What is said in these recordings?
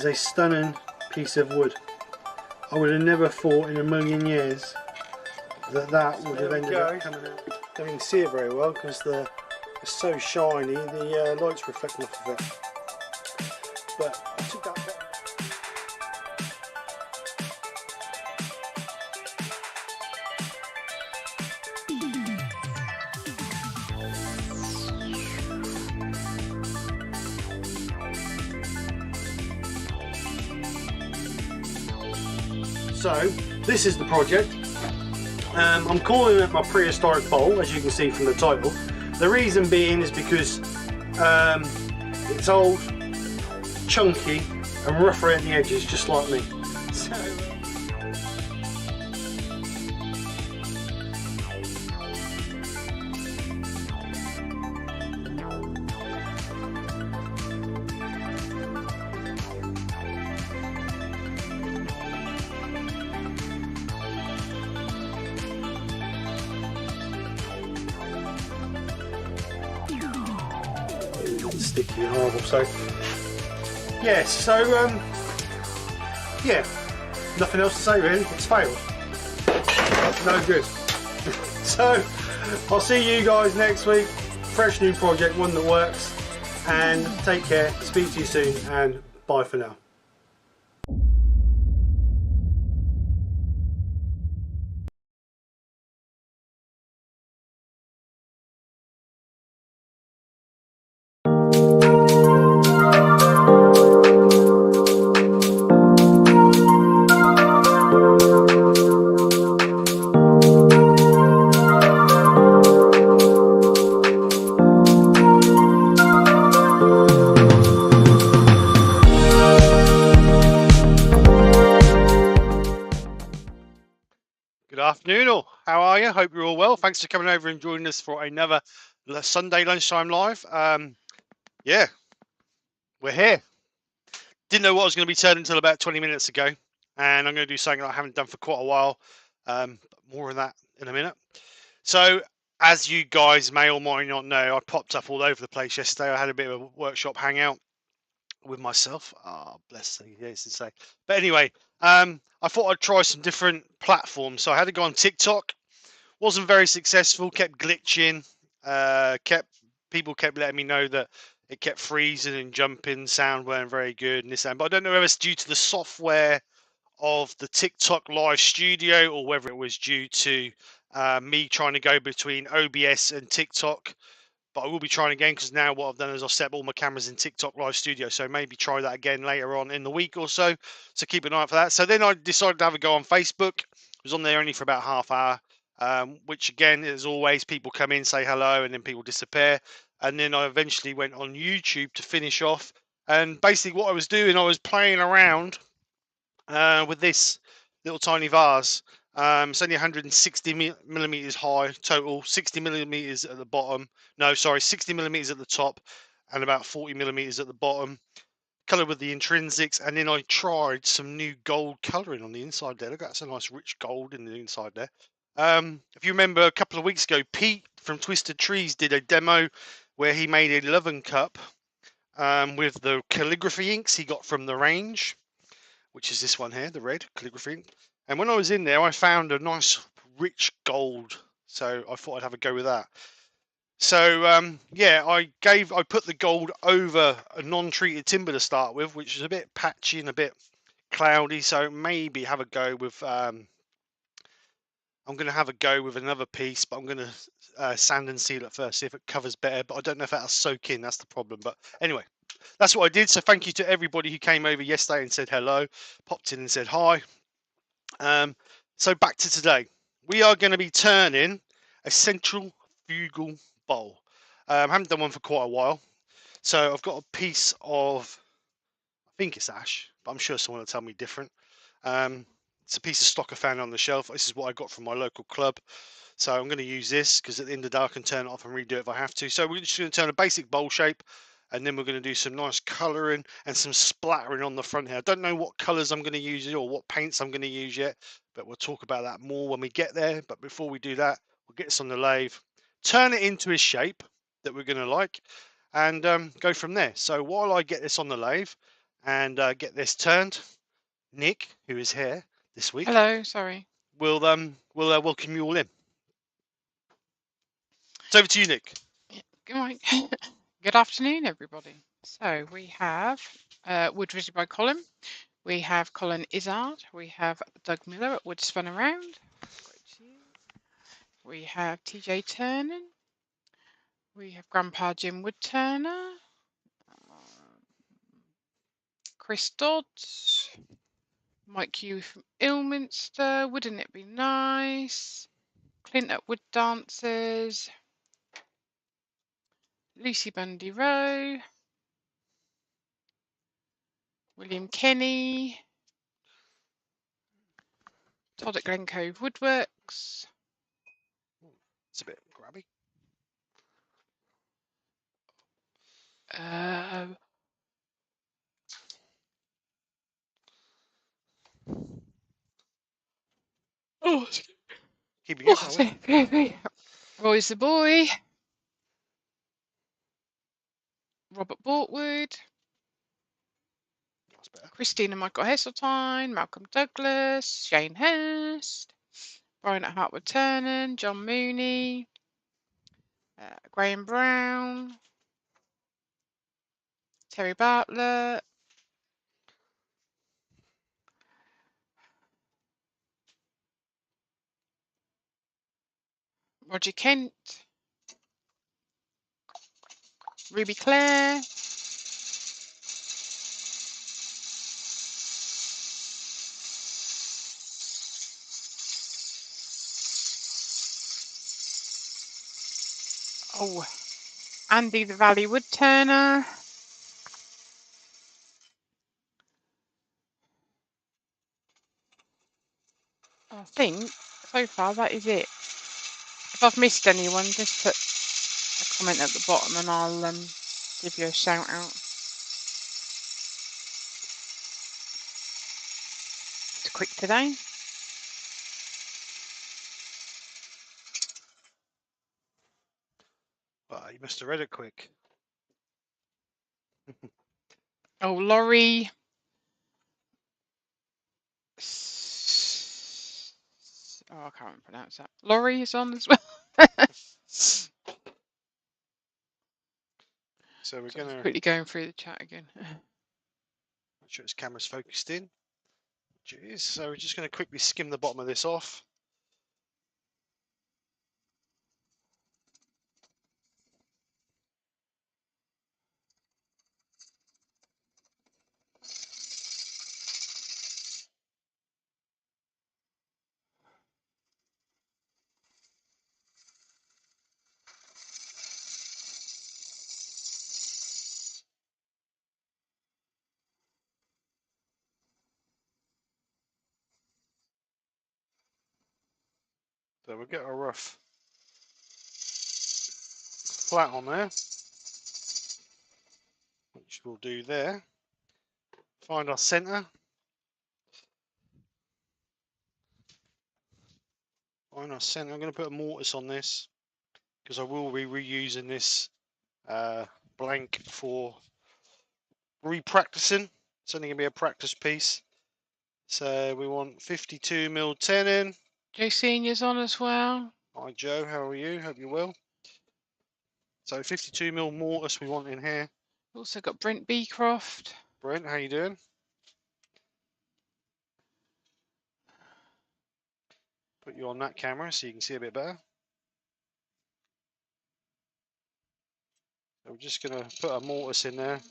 is a stunning piece of wood. I would have never thought in a million years that that would have ended up coming out. Don't even see it very well because it's so shiny, the light's reflecting off of it. But I took that bottom. So this is the project. I'm calling it my prehistoric bowl, as you can see from the title. The reason being is because it's old, chunky and rough around the edges, just like me. So, sticky and horrible. So yeah, yeah, nothing else to say really. It's failed. No good. So I'll see you guys next week. Fresh new project, one that works. And take care. Speak to you soon, and bye for now. Good afternoon all, how are you? Hope you're all well. Thanks for coming over and joining us for another Sunday lunchtime live. Yeah, we're here. Didn't know what I was going to be turning until about 20 minutes ago, and I'm going to do something I haven't done for quite a while. But more on that in a minute. So as you guys may or might not know, I popped up all over the place yesterday. I had a bit of a workshop hangout with myself. Oh, bless you, yes, to say. But anyway, I thought I'd try some different platforms. So I had to go on TikTok. Wasn't very successful. Kept glitching. People kept letting me know that it kept freezing and jumping. Sound weren't very good and this and. But I don't know whether it's due to the software of the TikTok live studio or whether it was due to me trying to go between OBS and TikTok. But I will be trying again because now what I've done is I've set up all my cameras in TikTok live studio. So maybe try that again later on in the week or so. So keep an eye out for that. So then I decided to have a go on Facebook. I was on there only for about half hour, which again, as always, people come in, say hello, and then people disappear. And then I eventually went on YouTube to finish off. And basically what I was doing, I was playing around with this little tiny vase. It's only 160 millimeters high total, 60 millimeters at the bottom. No, sorry, 60 millimeters at the top and about 40 millimeters at the bottom. Colour with the intrinsics, and then I tried some new gold colouring on the inside there. Look, that's a nice rich gold in the inside there. If you remember a couple of weeks ago, Pete from Twisted Trees did a demo where he made a loving cup with the calligraphy inks he got from the range, which is this one here, the red calligraphy ink. And when I was in there, I found a nice rich gold. So I thought I'd have a go with that. So yeah, I put the gold over a non-treated timber to start with, which is a bit patchy and a bit cloudy. So maybe have a go with. I'm going to have a go with another piece, but I'm going to sand and seal it first, see if it covers better. But I don't know if that'll soak in. That's the problem. But anyway, that's what I did. So thank you to everybody who came over yesterday and said hello, popped in and said hi. So back to today. We are going to be turning a centrifugal bowl. I haven't done one for quite a while. So I've got a piece of, I think it's ash, but I'm sure someone will tell me different. It's a piece of stock I found on the shelf. This is what I got from my local club. So I'm going to use this because at the end of the day I can turn it off and redo it if I have to. So we're just going to turn a basic bowl shape, and then we're going to do some nice colouring and some splattering on the front here. I don't know what colours I'm going to use or what paints I'm going to use yet, but we'll talk about that more when we get there. But before we do that, we'll get this on the lathe, turn it into a shape that we're going to like, and go from there. So while I get this on the lathe, and get this turned. Nick, who is here this week, Hello, sorry. will welcome you all in. It's over to you, Nick. Good morning. Good afternoon, everybody. So we have Woodturning by Colin. We have Colin Izzard. We have Doug Miller at Wood Spun Around. We have TJ Turner. We have Grandpa Jim Woodturner. Chris Dodds. Mike Hugh from Ilminster. Wouldn't it be nice? Clint at Wood Dancers. Lucy Bundy Rowe. William Kenny. Todd at Glen Cove Woodworks. It's a bit grabby. Keep it going. Roy's the boy. Robert Bortwood. That's better. Christina Michael Heseltine. Malcolm Douglas. Shane Hurst. Brian at Hartwood Turner. John Mooney. Graham Brown. Terry Bartlett. Roger Kent. Ruby Clare. Oh, Andy the Valley Woodturner. I think so far that is it. If I've missed anyone, just put a comment at the bottom and I'll give you a shout out. It's quick today. Well, you must have read it quick. Oh, Laurie. Oh, I can't pronounce that. Laurie is on as well. So we're going to quickly going through the chat again. make sure its camera's focused in. Jeez. So we're just going to quickly skim the bottom of this off. So we'll get a rough flat on there, which we'll do there. Find our centre. Find our centre. I'm going to put a mortise on this because I will be reusing this blank for repracticing. It's only going to be a practice piece. So we want 52mm tenon. Joe Senior's on as well. Hi Joe, how are you? Hope you're well. So 52mm mortise we want in here. Also got Brent Beecroft. Brent, how you doing? Put you on that camera so you can see a bit better. So we're just going to put a mortise in there.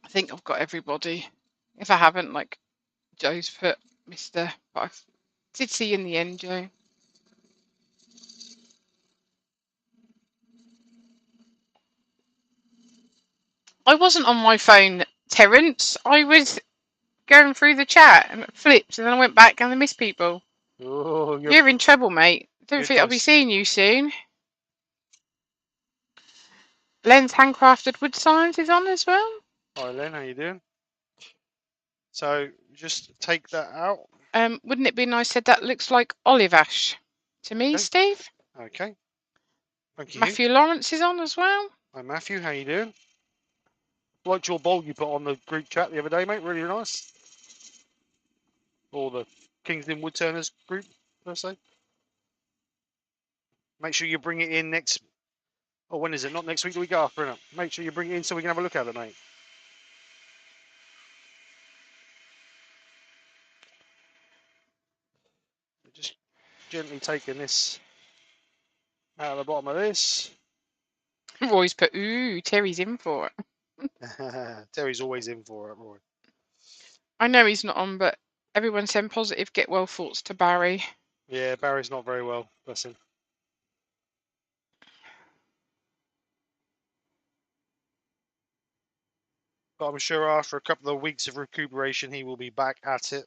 I think I've got everybody. If I haven't, like Joe's put Mr. But I did see you in the end, Joe. I wasn't on my phone, Terence. I was going through the chat and it flipped, and then I went back and I missed people. Oh, You're in trouble, mate. Don't think I'll be close. seeing you soon. Len's Handcrafted Wood Science is on as well. Hi Len, how you doing? So just take that out. Wouldn't it be nice? Said that looks like olive ash to me, Okay. Steve. Okay. Thank you. Matthew Lawrence is on as well. Hi Matthew, how you doing? Liked your bowl you put on the group chat the other day, mate. Really nice. Or the Kingston Woodturners group, per se. Make sure you bring it in next. Oh, when is it? Not next week, the week after, innit? Make sure you bring it in so we can have a look at it, mate. Just gently taking this out of the bottom of this. Roy's put, ooh, Terry's in for it. Terry's always in for it, Roy. I know he's not on, but everyone send positive get well thoughts to Barry. Yeah, Barry's not very well, bless him. But I'm sure after a couple of weeks of recuperation, he will be back at it.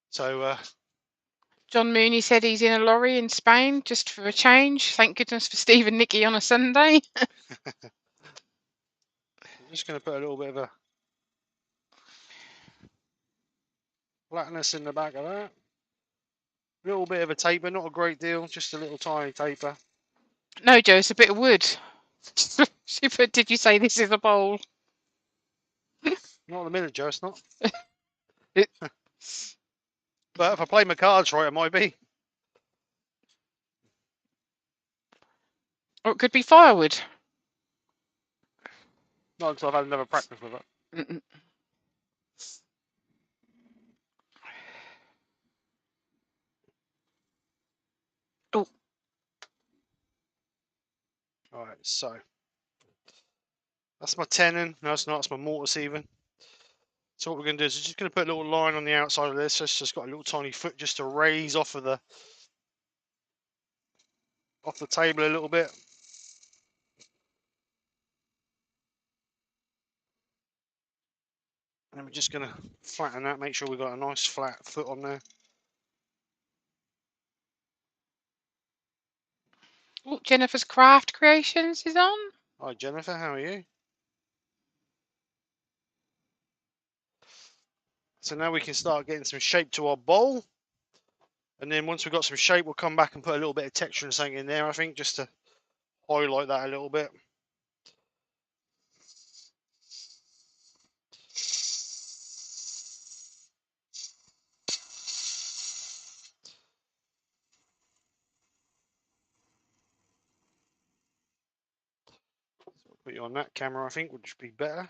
So, John Mooney said he's in a lorry in Spain just for a change. Thank goodness for Steve and Nikki on a Sunday. I'm just going to put a little bit of a flatness in the back of that. A little bit of a taper, not a great deal, just a little tiny taper. No, Joe, it's a bit of wood. She put, did you say this is a bowl? Not in a minute, Joe, it's not. But if I play my cards right, it might be. Or it could be firewood. Not until I've had another practice with it. Mm-mm. Oh. Alright, so that's my tenon. No, it's not. It's my mortise even. So what we're going to do is we're just going to put a little line on the outside of this. It's just got a little tiny foot just to raise off the table a little bit. And then we're just going to flatten that, make sure we've got a nice flat foot on there. Oh, Jennifer's Craft Creations is on. Hi Jennifer, how are you? So now we can start getting some shape to our bowl. And then once we've got some shape, we'll come back and put a little bit of texture and something in there, I think, just to highlight that a little bit. So put you on that camera, I think, would just be better.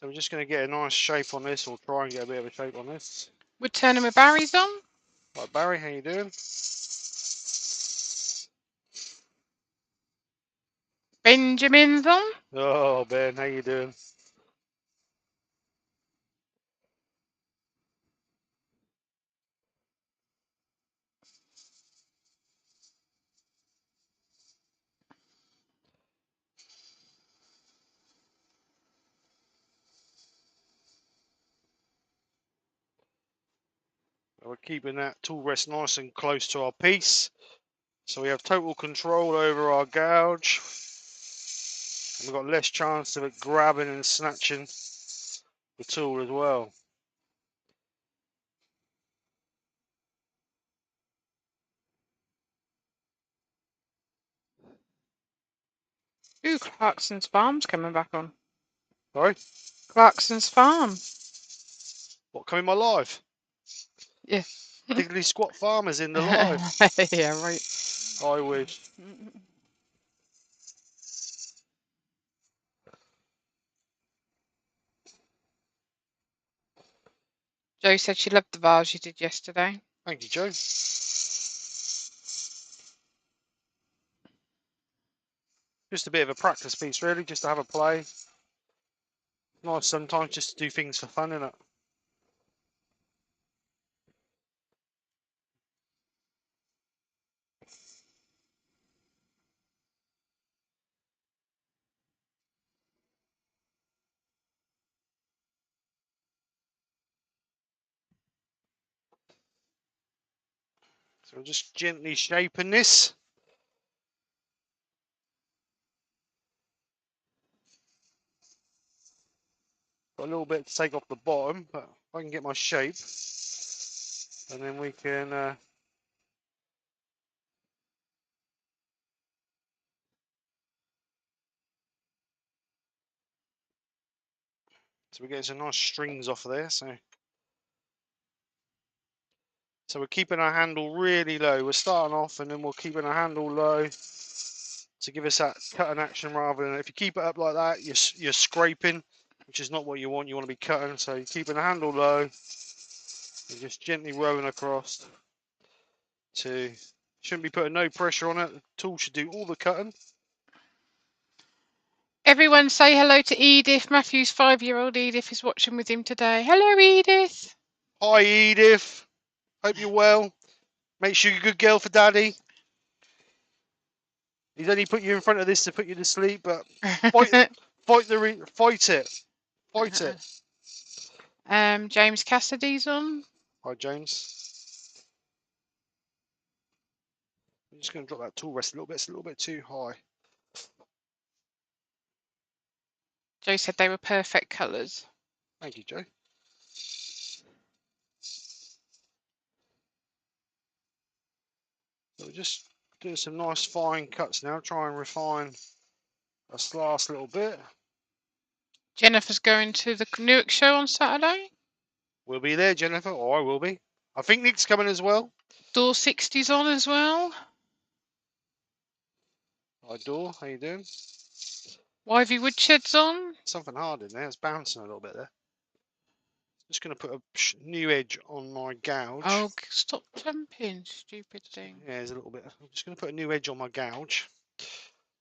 So we're just going to get a nice shape on this, or try and get a bit of a shape on this. Woodturning with Barry's on. Right, Barry, how you doing? Benjamin's on. Oh, Ben, how you doing? We're keeping that tool rest nice and close to our piece, so we have total control over our gouge. And we've got less chance of it grabbing and snatching the tool as well. Ooh, Clarkson's Farm's coming back on. Sorry? Clarkson's Farm. What, coming my live? Yeah. Diggly Squat Farmers in the live. Yeah, right. I wish. Joe said she loved the vase you did yesterday. Thank you, Joe. Just a bit of a practice piece, really, just to have a play. Nice sometimes just to do things for fun, innit? So we're just gently shaping this. Got a little bit to take off the bottom, but if I can get my shape, and then we can So we're getting some nice strings off of there. So we're keeping our handle really low. We're starting off and then we're keeping our handle low to give us that cutting action rather than, if you keep it up like that, you're scraping, which is not what you want. You want to be cutting. So you're keeping the handle low and just gently rolling across shouldn't be putting no pressure on it. The tool should do all the cutting. Everyone say hello to Edith. Matthew's 5-year-old Edith is watching with him today. Hello, Edith. Hi, Edith. Hope you're well. Make sure you're a good girl for Daddy. He's only put you in front of this to put you to sleep, but fight it. James Cassidy's on. Hi, James. I'm just going to drop that tool rest a little bit. It's a little bit too high. Joe said they were perfect colours. Thank you, Joe. So we're just doing some nice fine cuts now. Try and refine this last little bit. Jennifer's going to the Newark show on Saturday. We'll be there, Jennifer, or I will be. I think Nick's coming as well. Door 60's on as well. Hi, Door. How you doing? Wivey Woodshed's on. Something hard in there. It's bouncing a little bit there. Just going to put a new edge on my gouge. Oh, stop jumping, stupid thing. Yeah, there's a little bit. I'm just going to put a new edge on my gouge,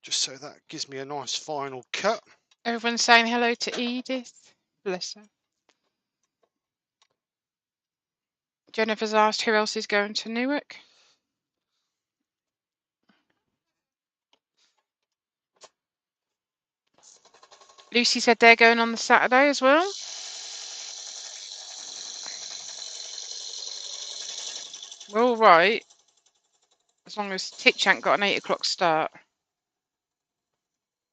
just so that gives me a nice final cut. Everyone's saying hello to Edith. Bless her. Jennifer's asked who else is going to Newark. Lucy said they're going on the Saturday as well. We're all right, as long as Titch ain't got an 8 o'clock start.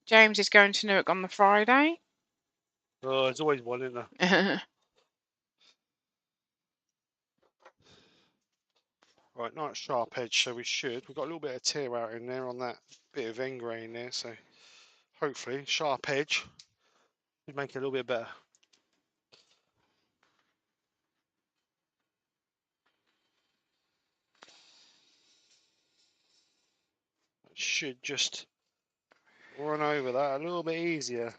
James is going to Newark on the Friday. Oh, there's always one, isn't there? Right, nice sharp edge, so we've got a little bit of tear out in there on that bit of end grain there, so hopefully sharp edge would make it a little bit better. It should just run over that a little bit easier.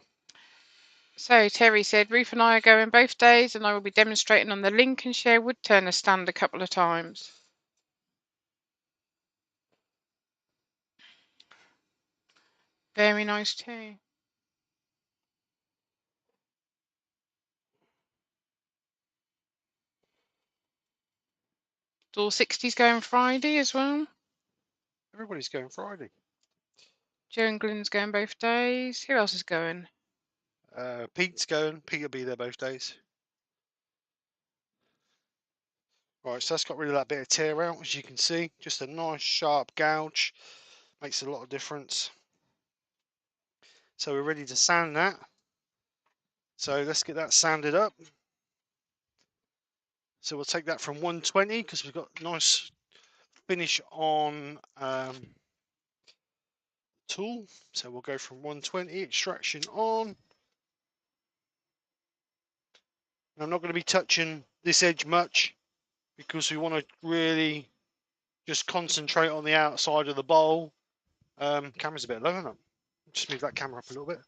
So Terry said, Ruth and I are going both days and I will be demonstrating on the Lincolnshire Woodturner stand a couple of times. Very nice too. Door 60's going Friday as well. Everybody's going Friday. Joe and Glenn's going both days. Who else is going? Pete's going. Pete will be there both days. Right, so that's got rid of that bit of tear out, as you can see. Just a nice sharp gouge. Makes a lot of difference. So we're ready to sand that. So let's get that sanded up. So we'll take that from 120 because we've got nice finish on tool. So we'll go from 120, extraction on. And I'm not going to be touching this edge much because we want to really just concentrate on the outside of the bowl. Camera's a bit low, isn't it? Just move that camera up a little bit.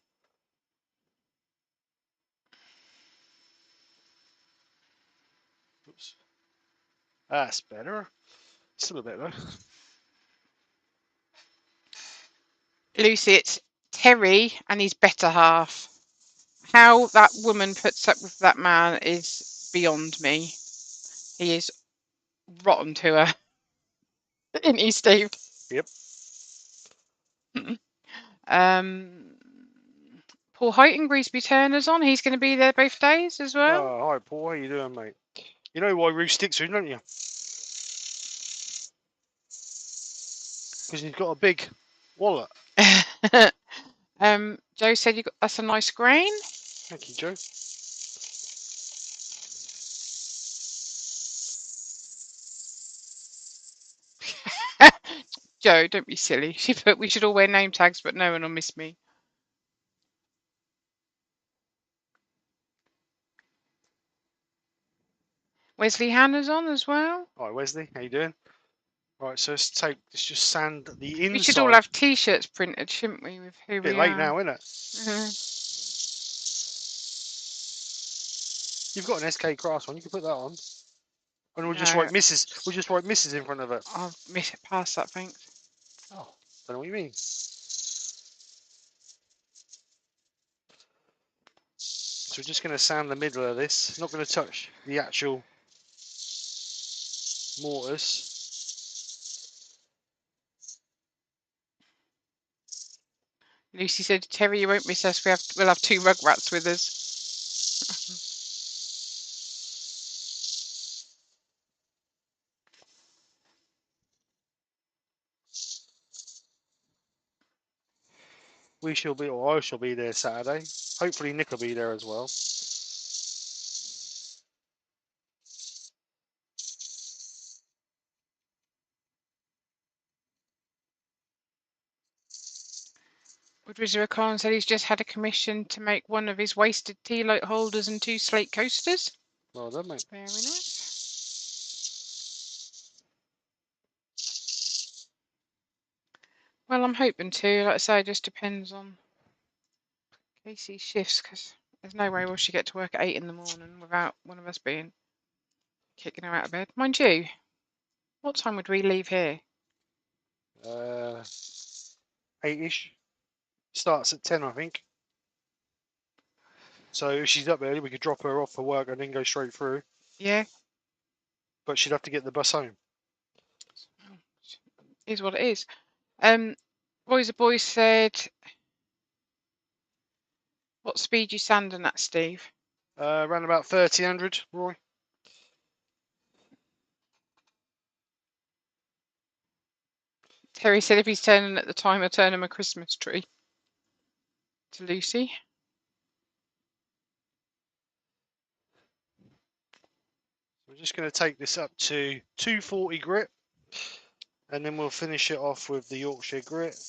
Oops. That's better. Still a bit low. Lucy, it's Terry and his better half. How that woman puts up with that man is beyond me. He is rotten to her. Isn't he, Steve? Yep. Paul Height and Greasby Turner's on. He's going to be there both days as well. Oh, hi, Paul. How you doing, mate? You know why Ruth sticks with him, don't you? Because he's got a big wallet. Joe said that's a nice grain. Thank you, Joe. Joe, don't be silly. She put we should all wear name tags, but no one will miss me. Wesley Hannah's on as well. All right, Wesley, how you doing? Right, so let's just sand the inside. We should all have T-shirts printed, shouldn't we? With who Bit we late are. now, isn't it? Mhm. You've got an skkrafts one. You can put that on. And we'll just No. write Mrs. We'll just write Mrs. in front of it. I've missed it past that, thanks. Oh, don't know what you mean. So we're just going to sand the middle of this. Not going to touch the actual mortars. Lucy said, Terry, you won't miss us. We'll have 2 rugrats with us. We shall be, or I shall be there Saturday. Hopefully Nick will be there as well. Woodridge O'Connor said he's just had a commission to make one of his wasted tea light holders and 2 slate coasters. Well done, mate. Very nice. Well, I'm hoping to. Like I say, it just depends on Casey's shifts, because there's no way will she get to work at 8 in the morning without one of us being kicking her out of bed. Mind you, what time would we leave here? 8ish. Starts at 10, I think. So if she's up early, we could drop her off for work and then go straight through. Yeah. But she'd have to get the bus home. Is what it is. Boys said, what speed you sanding at, Steve? Around about 1300, Roy. Terry said if he's turning at the time, I'll turn him a Christmas tree. To Lucy. We're just going to take this up to 240 grit. And then we'll finish it off with the Yorkshire grit.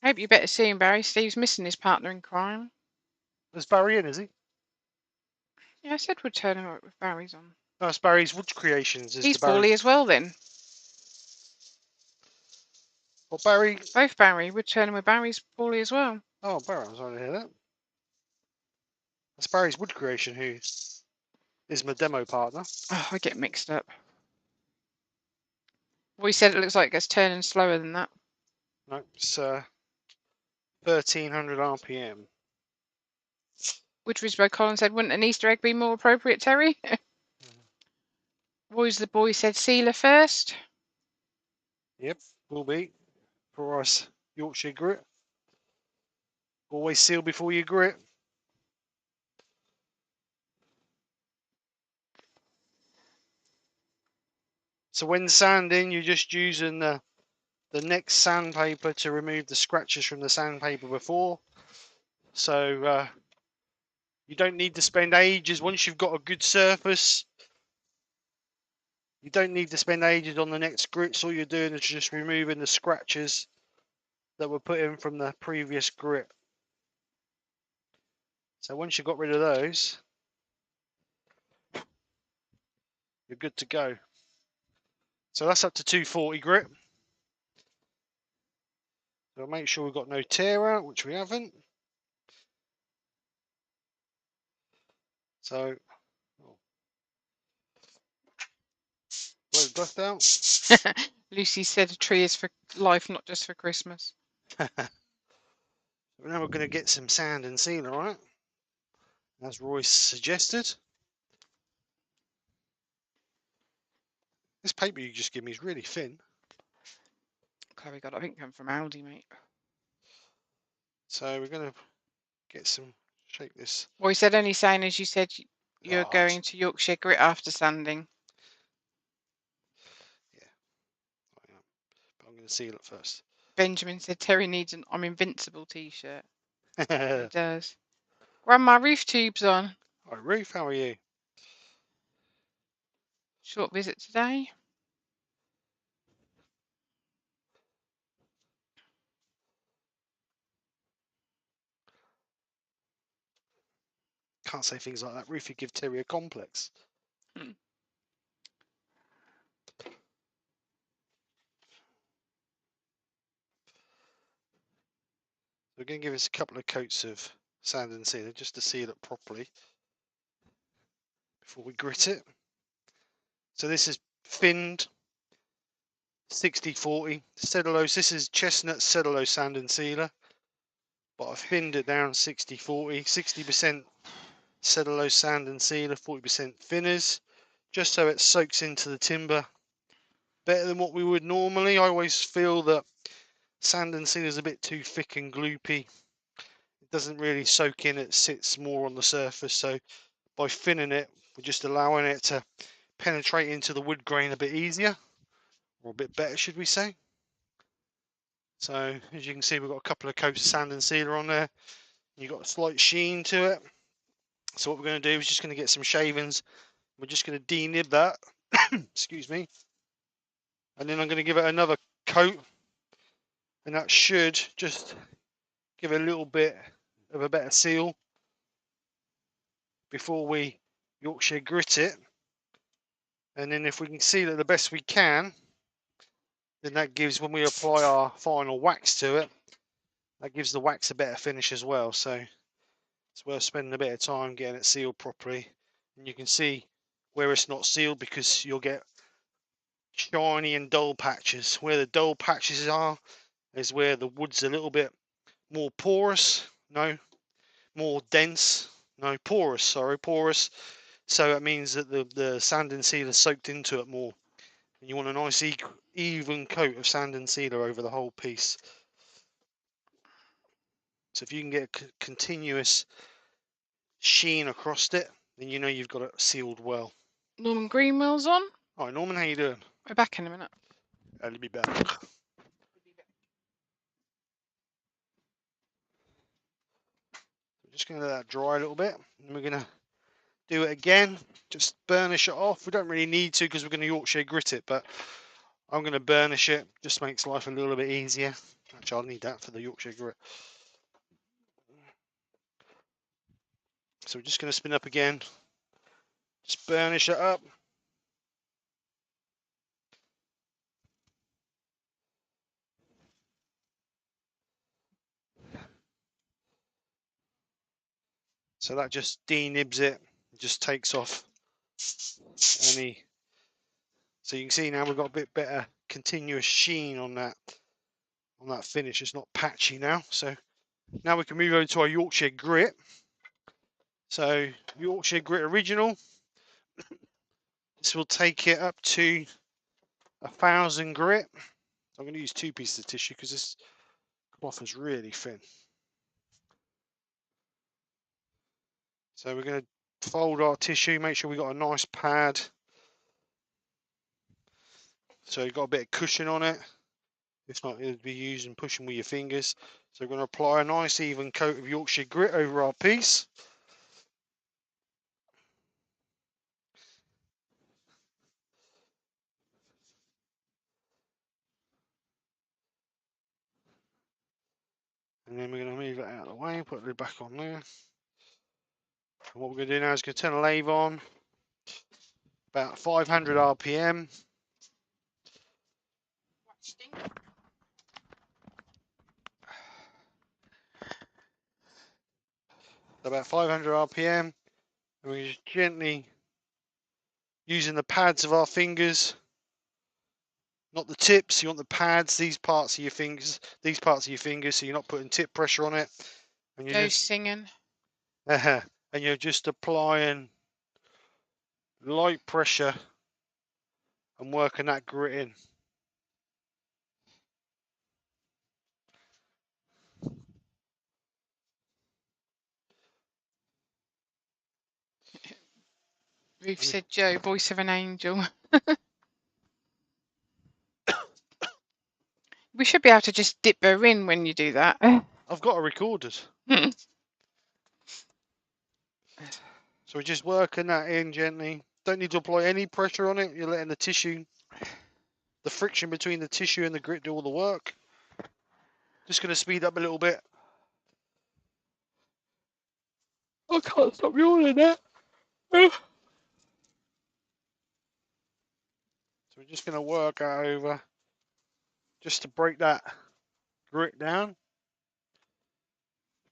I hope you better see him, Barry. Steve's missing his partner in crime. There's Barry in, is he? Yeah, I said we'd turn him up with Barry's on. No, it's Barry's Wood Creations. He's poorly as well, then. Well, Barry. Both Barry. We'd turn him with Barry's poorly as well. Oh, Barry, I'm sorry to hear that. That's Barry's Wood Creation, who is my demo partner. Oh, I get mixed up. Well, he said it looks like it's turning slower than that. No, it's 1300 RPM. Woodridge by Colin said, wouldn't an Easter egg be more appropriate, Terry? Boys the boy said sealer first. Yep, will be for us Yorkshire grit. Always seal before you grit. So when sanding, you're just using the next sandpaper to remove the scratches from the sandpaper before. So you don't need to spend ages. Once you've got a good surface, you don't need to spend ages on the next grits. All you're doing is just removing the scratches that were put in from the previous grit. So once you've got rid of those, you're good to go. So that's up to 240 grit. So make sure we've got no tear out, which we haven't. So blow the dust out. Lucy said a tree is for life, not just for Christmas. Now we're going to get some sand and sealer, right? As Royce suggested. This paper you just give me is really thin. Chloe got it, I think, come from Aldi, mate. So we're going to get some, shake this. Well, he said only saying, as you said, you're going to Yorkshire grit after sanding. Yeah. But I'm going to seal it first. Benjamin said Terry needs an I'm Invincible t-shirt. He does. Grandma, roof tubes on. Hi, Ruth, how are you? Short visit today. can't say things like that. Ruth, you give Terry a complex. We're going to give us a couple of coats of sand and sealer just to seal it properly before we grit it. So this is finned 60-40 cellulose. This is chestnut cellulose sand and sealer, but I've finned it down 60-40, 60% cellulose sand and sealer, 40% thinners, just so it soaks into the timber better than what we would normally. I always feel that sand and sealer is a bit too thick and gloopy. It doesn't really soak in, it sits more on the surface. So by thinning it, we're just allowing it to penetrate into the wood grain a bit easier, or a bit better, should we say. So as you can see, we've got a couple of coats of sand and sealer on there. You've got a slight sheen to it. So what we're going to do is just going to get some shavings. We're just going to denib that. Excuse me. And then I'm going to give it another coat. And that should just give it a little bit of a better seal before we Yorkshire grit it. And then if we can seal it the best we can, then that gives, when we apply our final wax to it, that gives the wax a better finish as well. So it's worth spending a bit of time getting it sealed properly. And you can see where it's not sealed because you'll get shiny and dull patches. Where the dull patches are is where the wood's a little bit more porous. No, more dense. No, porous. Sorry, porous. So it means that the sand and sealer soaked into it more. And you want a nice even coat of sand and sealer over the whole piece. So if you can get a continuous sheen across it, then you know you've got it sealed well. Norman Greenwell's on. All right, Norman, how you doing? We're back in a minute. I'll be back. We're just going to let that dry a little bit, and we're going to do it again. Just burnish it off. We don't really need to because we're going to Yorkshire grit it, but I'm going to burnish it. Just makes life a little bit easier. Actually, I'll need that for the Yorkshire grit. So we're just going to spin up again. Just burnish it up. So that just denibs it, just takes off any. So you can see now we've got a bit better continuous sheen on that finish. It's not patchy now. So now we can move over to our Yorkshire grit. So Yorkshire grit original. This will take it up to 1,000 grit. I'm going to use 2 pieces of tissue because this cloth is really thin. So we're going to fold our tissue, make sure we've got a nice pad. So you've got a bit of cushion on it. If not, it'll be using pushing with your fingers. So we're going to apply a nice even coat of Yorkshire grit over our piece. And then we're going to move it out of the way, put it back on there. And what we're going to do now is going to turn the lathe on, about 500 RPM. About 500 RPM. And we're just gently using the pads of our fingers, not the tips. You want the pads, these parts of your fingers, so you're not putting tip pressure on it. And you're Joe's just singing. and you're just applying light pressure and working that grit in. Ruth said, Joe, voice of an angel. We should be able to just dip her in when you do that. I've got it recorded. So we're just working that in gently. Don't need to apply any pressure on it. You're letting the tissue, the friction between the tissue and the grit do all the work. Just going to speed up a little bit. I can't stop yawning now. So we're just going to work that over just to break that grit down.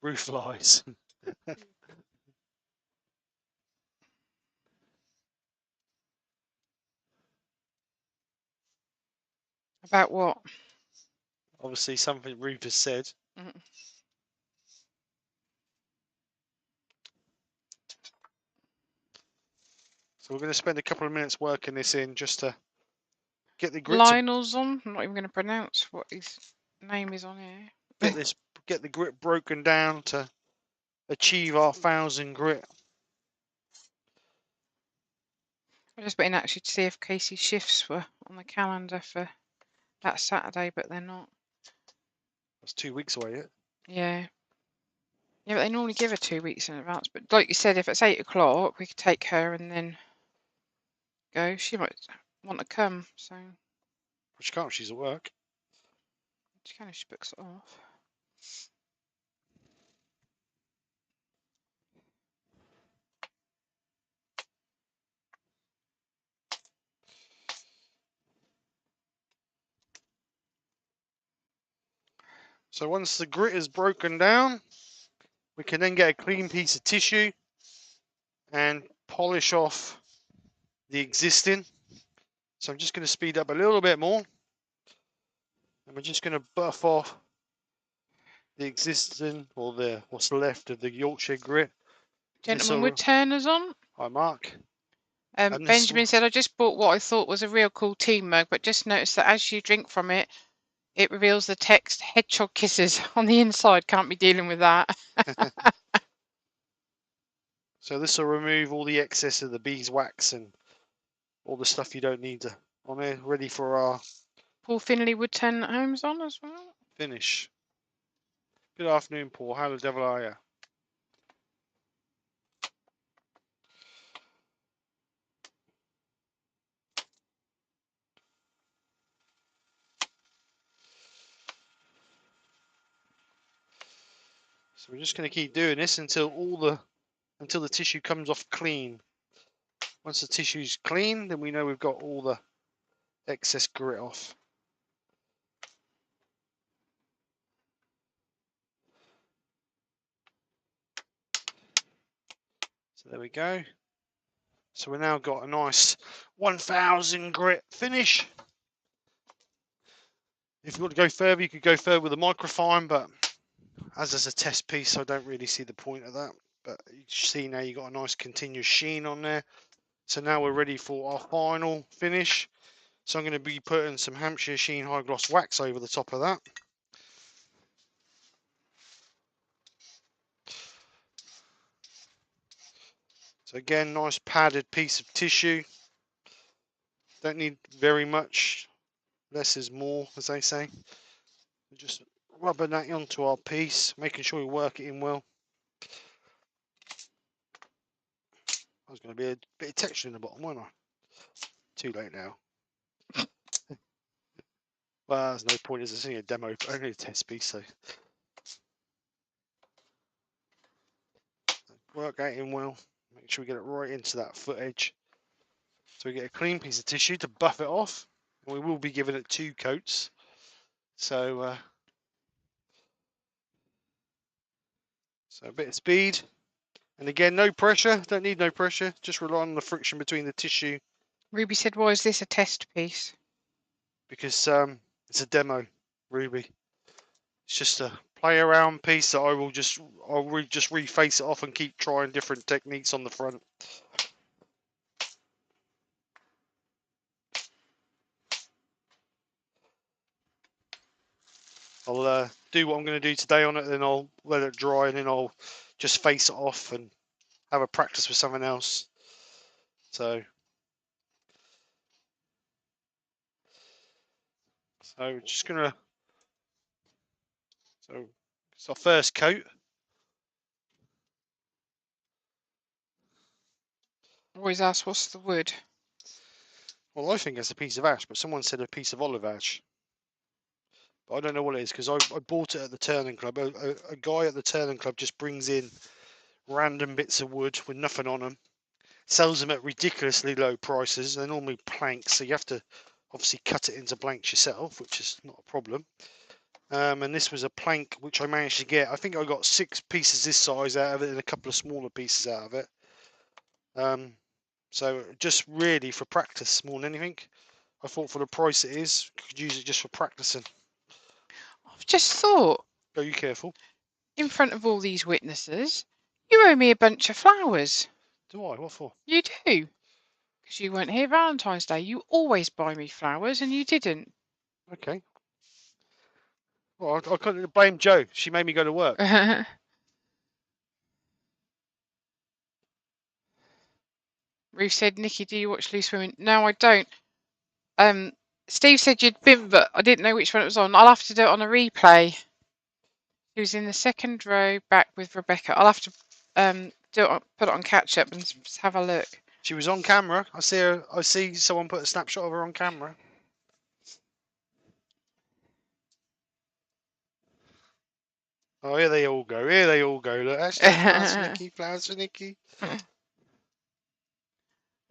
Roof lies. About what? Obviously something Ruth has said. Mm. So we're going to spend a couple of minutes working this in just to get the grit Lionel's on. I'm not even going to pronounce what his name is on here. get the grit broken down to achieve our 1,000 grit. I was just waiting actually to see if Casey's shifts were on the calendar for that Saturday, but they're not. That's 2 weeks away yet. Yeah. Yeah, but they normally give her 2 weeks in advance. But like you said, if it's 8 o'clock, we could take her and then go. She might want to come, so She can't, she's at work. she kind of just books it off. So once the grit is broken down, we can then get a clean piece of tissue and polish off the existing. So I'm just going to speed up a little bit more. And we're just going to buff off the existing, or what's left of the Yorkshire grit. Gentleman with Turner's on. Hi, Mark. Benjamin said, I just bought what I thought was a real cool tea mug, but just noticed that as you drink from it, it reveals the text hedgehog kisses on the inside. Can't be dealing with that. So this will remove all the excess of the beeswax and all the stuff you don't need on here, ready for our Paul Finley Woodturning at Home's on as well. finish. Good afternoon, Paul. How the devil are you? So we're just going to keep doing this until the tissue comes off clean. Once the tissue's clean, then we know we've got all the excess grit off. So there we go. So we've now got a nice 1,000 grit finish. If you want to go further, you could go further with a microfine, but as there's a test piece, I don't really see the point of that. But you see now you've got a nice continuous sheen on there. So now we're ready for our final finish. So I'm going to be putting some Hampshire Sheen High Gloss wax over the top of that. So again, nice padded piece of tissue. Don't need very much. Less is more, as they say. Just rubbing that onto our piece, making sure we work it in well. There's going to be a bit of texture in the bottom, won't I? Too late now. Well, there's no point, is there? Only a demo, only a test piece, so work that in well. Make sure we get it right into that foot edge. So we get a clean piece of tissue to buff it off. And we will be giving it 2 coats. So, so a bit of speed. And again, no pressure. Don't need no pressure. Just rely on the friction between the tissue. Ruby said, why is this a test piece? Because it's a demo, Ruby. It's just a play around piece that I'll just reface it off and keep trying different techniques on the front. I'll do what I'm going to do today on it, then I'll let it dry, and then I'll just face it off and have a practice with something else. So just gonna. So it's our first coat. Always ask, what's the wood? Well, I think it's a piece of ash, but someone said a piece of olive ash. But I don't know what it is because I bought it at the Turning Club. A guy at the Turning Club just brings in random bits of wood with nothing on them. Sells them at ridiculously low prices. They're normally planks, so you have to obviously cut it into blanks yourself, which is not a problem. And this was a plank which I managed to get. I think I got 6 pieces this size out of it and a couple of smaller pieces out of it. So just really for practice more than anything. I thought for the price it is, I could use it just for practicing. I've just thought, Go, you careful. in front of all these witnesses, you owe me a bunch of flowers. Do I? What for? You do. Because you weren't here Valentine's Day. You always buy me flowers and you didn't. Okay. Well, I couldn't blame Jo. She made me go to work. Ruth said, Nikki, do you watch Loose Women? No, I don't. Steve said you'd been, but I didn't know which one it was on. I'll have to do it on a replay. He was in the second row back with Rebecca. I'll have to do it, put it on catch up and have a look. She was on camera. I see her. I see someone put a snapshot of her on camera. Oh, here they all go. Here they all go. Look, hashtag flowers for Nikki. Flowers for Nikki.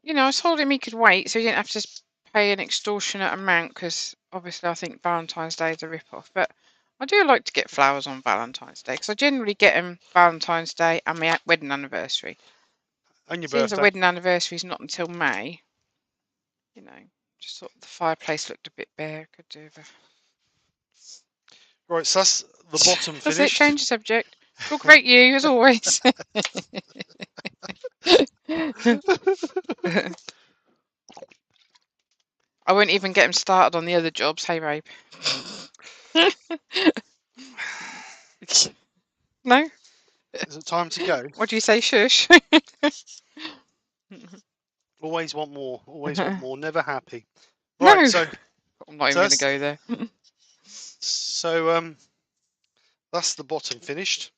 You know, I told him he could wait so he didn't have to pay an extortionate amount because obviously I think Valentine's Day is a rip-off. But I do like to get flowers on Valentine's Day because I generally get them Valentine's Day and my wedding anniversary. And your Since the birthday. wedding anniversary is not until May, you know, just thought the fireplace looked a bit bare. Could do with Right, so that's the bottom That's finished. it, change the subject. Talk about you, as always. I won't even get him started on the other jobs. Hey, Rabe. No? Is it time to go? What do you say, shush? Always want more. Always want more. Never happy. No. Right, so I'm not even going to go there. So that's the bottom finished.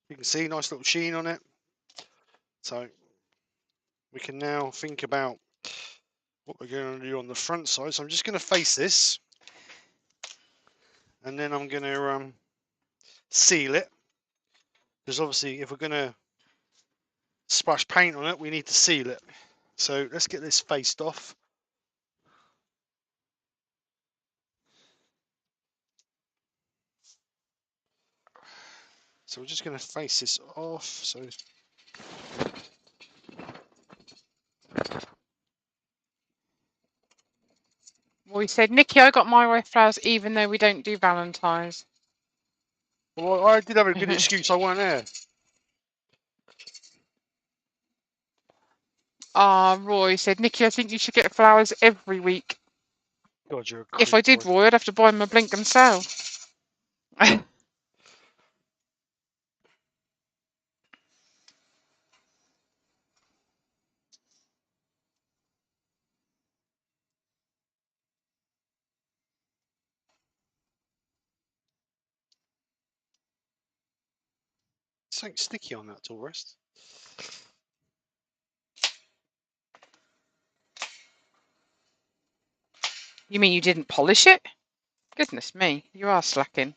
You can see nice little sheen on it. So we can now think about what we're going to do on the front side. So I'm just going to face this, and then I'm going to seal it, because obviously if we're going to splash paint on it, we need to seal it. So let's get this faced off. So we're just going to face this off. So Well, he said, Nikki, I got my wife flowers even though we don't do Valentine's. well, I did have a good excuse. I weren't there. Roy said, Nikki, I think you should get flowers every week. God, you're a If I did, boy. Roy, I'd have to buy them a blink and sell. Something sticky on that tourist. You mean you didn't polish it? Goodness me, you are slacking.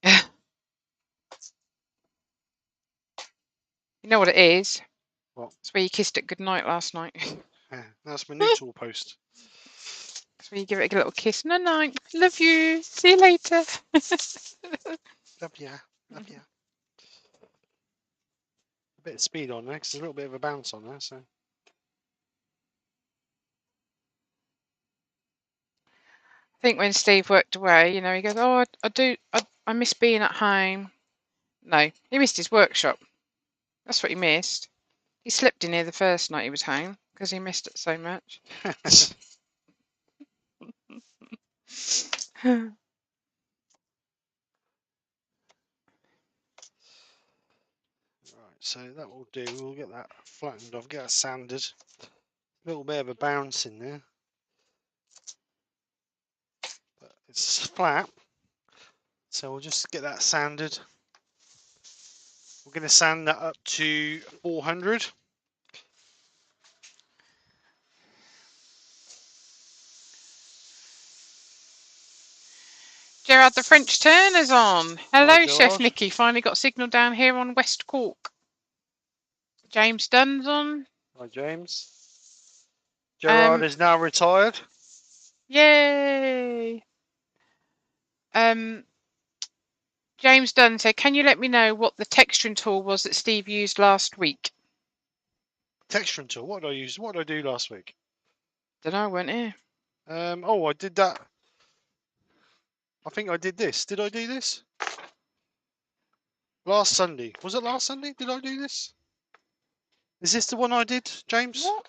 You know what it is? What? It's where you kissed it goodnight last night. Yeah, that's my new tool post. It's where you give it a little kiss. No, night. Love you. See you later. Love ya. Love ya. A bit of speed on there, because there's a little bit of a bounce on there, so. I think when Steve worked away, you know, he goes, "Oh, I miss being at home." No, he missed his workshop. That's what he missed. He slept in here the first night he was home because he missed it so much. Right, so that will do. We'll get that flattened off, get that sanded. A little bit of a bounce in there, but it's flat, so we'll just get that sanded. We're going to sand that up to 400. Gerard the French turner's on. Hello, Hi, Chef Gerard. Nikki. Finally got signal down here on West Cork. James Dunn's on. Hi, James. Gerard is now retired. Yay! James Dunn said, "Can you let me know what the texturing tool was that Steve used last week?" Texturing tool. What did I use? What did I do last week? Don't know, weren't here. Oh, I did that. I think I did this. Did I do this? Last Sunday. Was it last Sunday? Did I do this? Is this the one I did, James? What?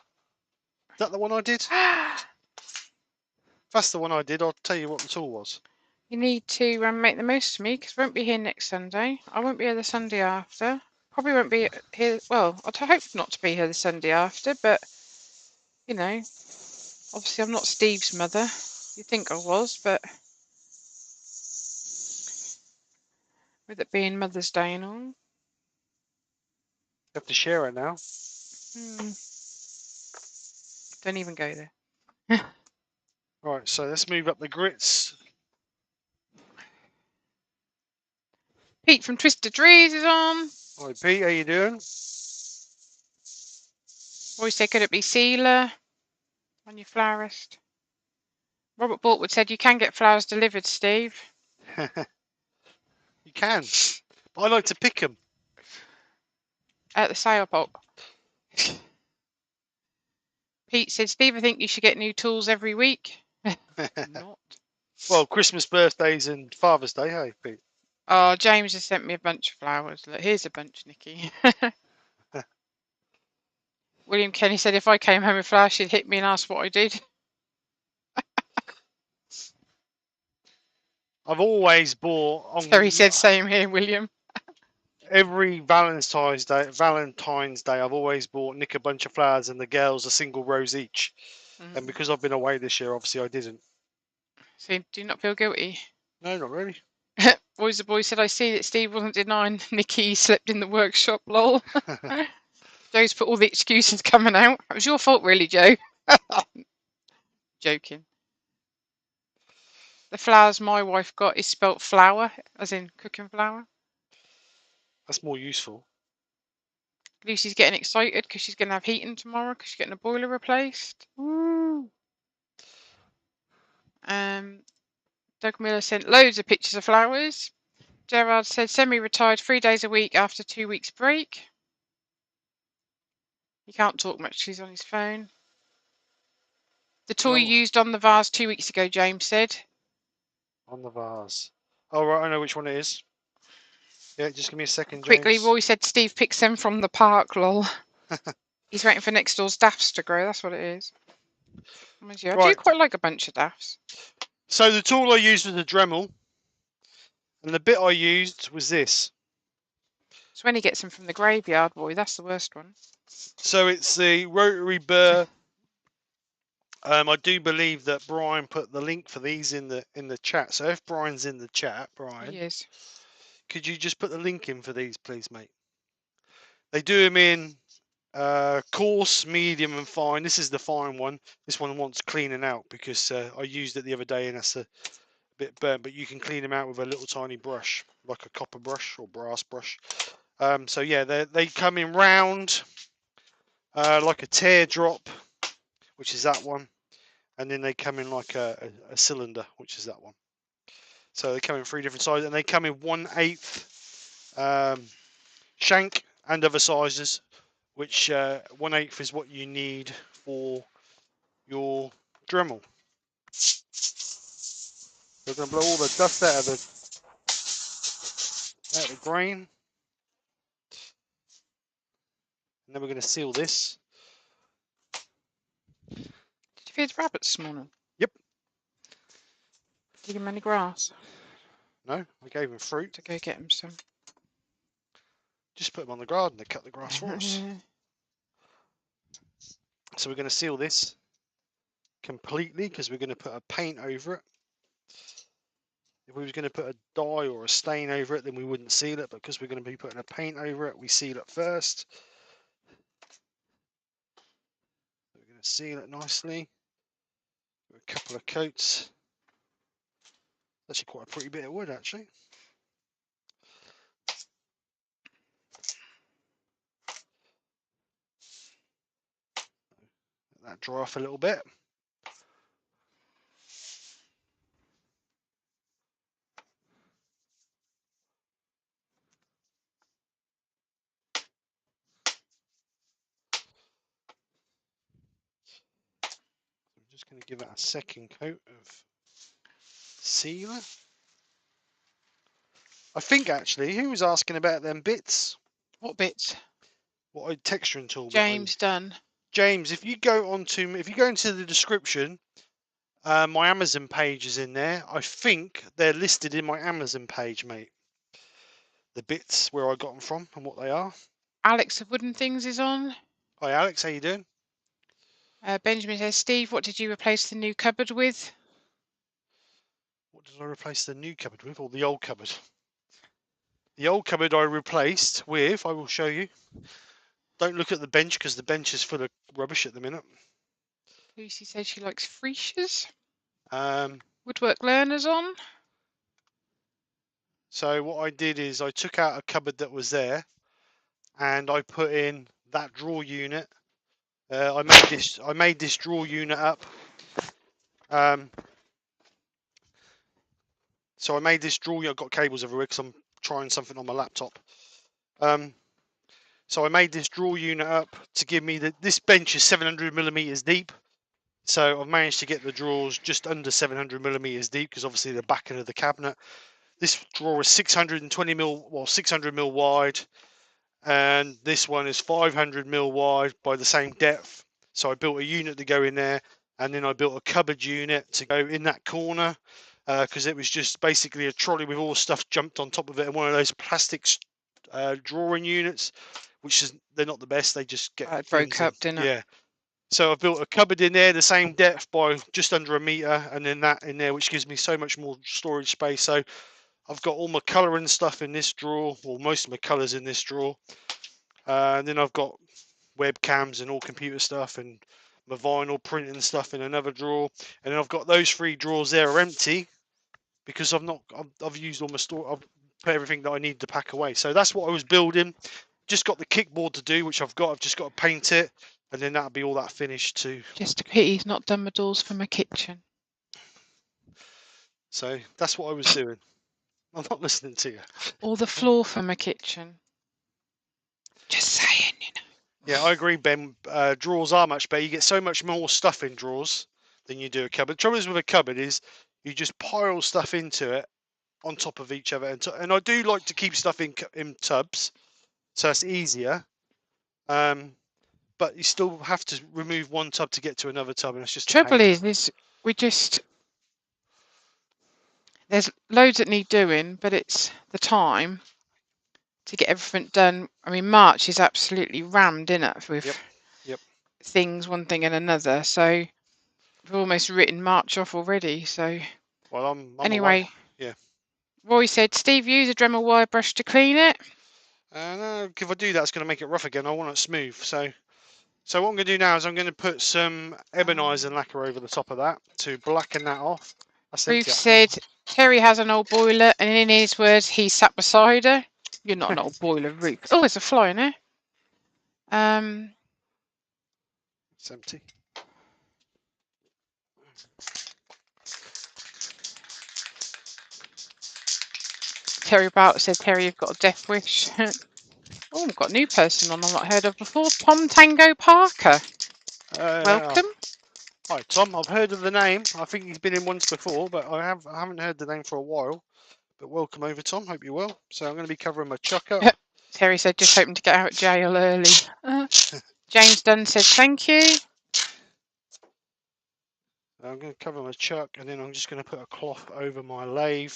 Is that the one I did? If that's the one I did, I'll tell you what the tool was. You need to make the most of me because I won't be here next Sunday. I won't be here the Sunday after. Probably won't be here. Well, I'd hope not to be here the Sunday after, but you know, obviously I'm not Steve's mother. You'd think I was, but with it being Mother's Day and all. You have to share it now. Don't even go there. Right, so let's move up the grits. Pete from Twisted Trees is on. Hi, Pete. How you doing? Roy said, "Could it be sealer on your florist?" Robert Boltwood said, "You can get flowers delivered, Steve." You can. But I like to pick them. At the sale pop. Pete said, "Steve, I think you should get new tools every week." Not. Well, Christmas, birthdays, and Father's Day. Hey, Pete. Oh, James has sent me a bunch of flowers. Look, here's a bunch, Nikki. William Kenny said, "If I came home with flowers, she'd hit me and ask what I did." I've always bought. Terry said, "Same here, William." Every Valentine's Day, I've always bought Nick a bunch of flowers and the girls a single rose each. And because I've been away this year, obviously I didn't. So, do you not feel guilty? No, not really. Boys, the boy said, "I see that Steve wasn't denying Nikki slept in the workshop, lol." Joe's put all the excuses coming out. It was your fault, really, Joe. Joking. The flowers my wife got is spelt flour, as in cooking flour. That's more useful. Lucy's getting excited because she's going to have heating tomorrow because she's getting a boiler replaced. Woo. Doug Miller sent loads of pictures of flowers. Gerard said, "Semi-retired 3 days a week after 2 weeks break." He can't talk much, he's on his phone. The tool you used on the vase 2 weeks ago, James said. On the vase. Oh, right, I know which one it is. Yeah, just give me a second, Quickly, James. Roy said, "Steve picks them from the park, lol." He's waiting for next door's daffs to grow, that's what it is. I do quite like a bunch of daffs. So the tool I used was a Dremel. And the bit I used was this. It's when he gets them from the graveyard, boy, that's the worst one. So it's the rotary burr. I do believe that Brian put the link for these in the chat. So if Brian's in the chat, Brian, He is. Could you just put the link in for these, please, mate? They do them in coarse, medium, and fine. This is the fine one. This one wants cleaning out because I used it the other day and that's a bit burnt. But you can clean them out with a little tiny brush, like a copper brush or brass brush. So yeah, they come in round, like a teardrop, which is that one, and then they come in like a cylinder, which is that one. So they come in 3 different sizes, and they come in 1/8 shank and other sizes, which 1/8 is what you need for your Dremel. We're going to blow all the dust out of the grain, and then we're going to seal this. Did you feed the rabbits this morning? Yep. Did you give them any grass? No, I gave them fruit. To go get them some. Just put them on the garden. They cut the grass for us. So we're going to seal this completely because we're going to put a paint over it. If we was going to put a dye or a stain over it, then we wouldn't seal it. But because we're going to be putting a paint over it, we seal it first. We're going to seal it nicely. A couple of coats. Actually, quite a pretty bit of wood, actually. that dry off a little bit. I'm just going to give it a second coat of sealer. I think actually, who was asking about them bits? What bits? What texturing tool? James done. James, if you go into the description, my Amazon page is in there. I think they're listed in my Amazon page, mate. The bits where I got them from and what they are. Alex of Wooden Things is on. Hi Alex, how you doing? Benjamin says, Steve, what did you replace the new cupboard with? What did I replace the new cupboard with, or the old cupboard? The old cupboard I replaced with, I will show you. Don't look at the bench because the bench is full of rubbish at the minute. Lucy says she likes freesias. Um, Woodwork Learner's on. So what I did is I took out a cupboard that was there, and I put in that drawer unit. I made this drawer unit up. So I made this drawer. I've got cables everywhere because I'm trying something on my laptop. So I made this drawer unit up to give me this bench is 700 millimeters deep. So I've managed to get the drawers just under 700 millimeters deep because obviously the back end of the cabinet. This drawer is 620 mil, well 600 mil wide, and this one is 500 mil wide by the same depth. So I built a unit to go in there, and then I built a cupboard unit to go in that corner because it was just basically a trolley with all stuff jumped on top of it, and one of those plastic drawing units, which is they're not the best. They just get It broke up, didn't it? Yeah. So I've built a cupboard in there, the same depth by just under a meter, and then that in there, which gives me so much more storage space. So I've got all my colouring stuff in this drawer, or most of my colours in this drawer. And then I've got webcams and all computer stuff and my vinyl printing stuff in another drawer. And then I've got those 3 drawers there are empty because I've used all my store. I've put everything that I need to pack away. So that's what I was building. Just got the kickboard to do, which I've got. I've just got to paint it, and then that'll be all that finished too. Just a pity he's not done my doors for my kitchen. So that's what I was doing. I'm not listening to you. Or the floor for my kitchen. Just saying, you know. Yeah, I agree, Ben. Drawers are much better. You get so much more stuff in drawers than you do a cupboard. The trouble is with a cupboard is you just pile stuff into it on top of each other. And I do like to keep stuff in tubs, so it's easier. But you still have to remove one tub to get to another tub, and it's just trouble is there's loads that need doing, but it's the time to get everything done. I mean, March is absolutely rammed in it with things, one thing and another. So we've almost written March off already. So well, I'm anyway, away. Yeah. Roy said, Steve, use a Dremel wire brush to clean it. No, if I do that, it's going to make it rough again. I want it smooth. So what I'm going to do now is I'm going to put some ebonizer lacquer over the top of that to blacken that off. Ruth said, Terry has an old boiler, and in his words, he sat beside her. You're not an old boiler, Ruth. Oh, there's a fly in there. It's empty. Terry Bartlett said, Terry, you've got a death wish. Oh, we've got a new person on I've not heard of before. Tom Tango Parker. Welcome. Hi, Tom. I've heard of the name. I think he's been in once before, but I haven't heard the name for a while. But welcome over, Tom. Hope you're well. So I'm going to be covering my chuck up. Terry said, just hoping to get out of jail early. James Dunn said, thank you. I'm going to cover my chuck, and then I'm just going to put a cloth over my lathe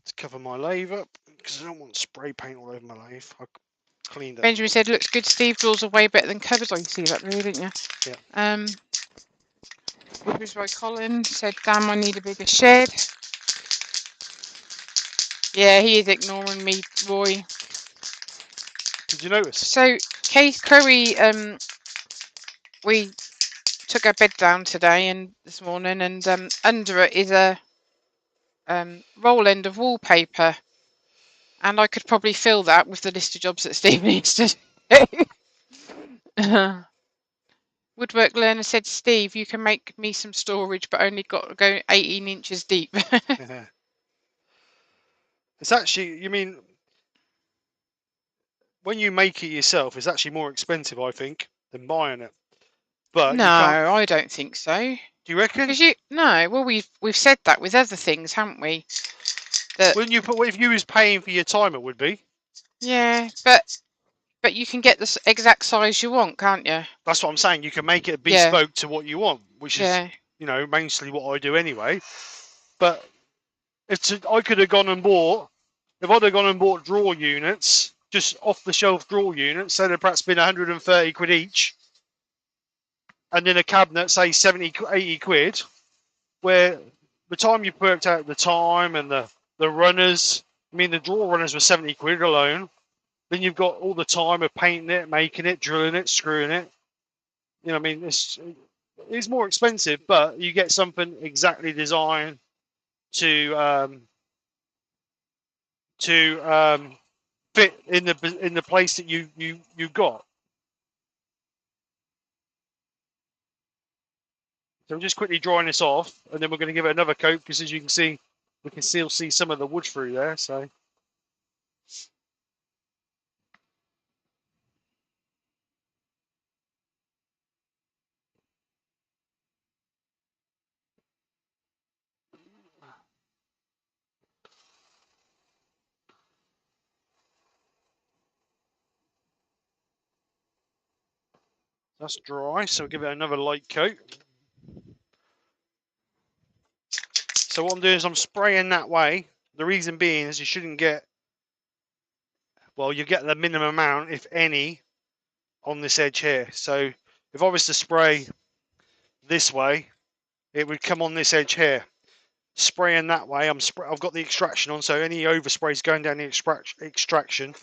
to cover my lathe up because I don't want spray paint all over my lathe. I cleaned it. Benjamin said, looks good, Steve. Drawers are way better than cupboards. Oh, you see that really, didn't you? Yeah. Woodbridge by Colin said, damn, I need a bigger shed. Yeah, he is ignoring me, Roy. Did you notice? So, Chloe, we took our bed down today and this morning, and under it is a roll end of wallpaper, and I could probably fill that with the list of jobs that Steve needs to do. Woodwork Learner said, Steve, you can make me some storage, but only got to go 18 inches deep. It's actually, you mean, when you make it yourself, it's actually more expensive, I think, than buying it. But No, you can't. I don't think so. Do you reckon? Because well, we've said that with other things, haven't we? That Wouldn't you put if you was paying for your time, it would be. yeah, but you can get the exact size you want, can't you? That's what I'm saying. You can make it Yeah, bespoke to what you want, which is, yeah. mostly what I do anyway. But I could have gone and bought, if I'd have gone and bought drawer units, just off the shelf drawer units, so they'd perhaps been 130 quid each, and then a cabinet, say 70, 80 quid, where the time you worked out the time and the runners, I mean, the drawer runners were 70 quid alone. Then you've got all the time of painting it, making it, drilling it, screwing it. I mean, it's more expensive, but you get something exactly designed to fit in the place that you got. So we're just quickly drying this off, and then we're going to give it another coat because, as you can see, we can still see some of the wood through there. So that's dry. So we'll give it another light coat. So what I'm doing is I'm spraying that way. The reason being is you shouldn't get, well, you get the minimum amount, if any, on this edge here. So if I was to spray this way, it would come on this edge here. Spraying that way, I've got the extraction on, so any overspray is going down the extraction.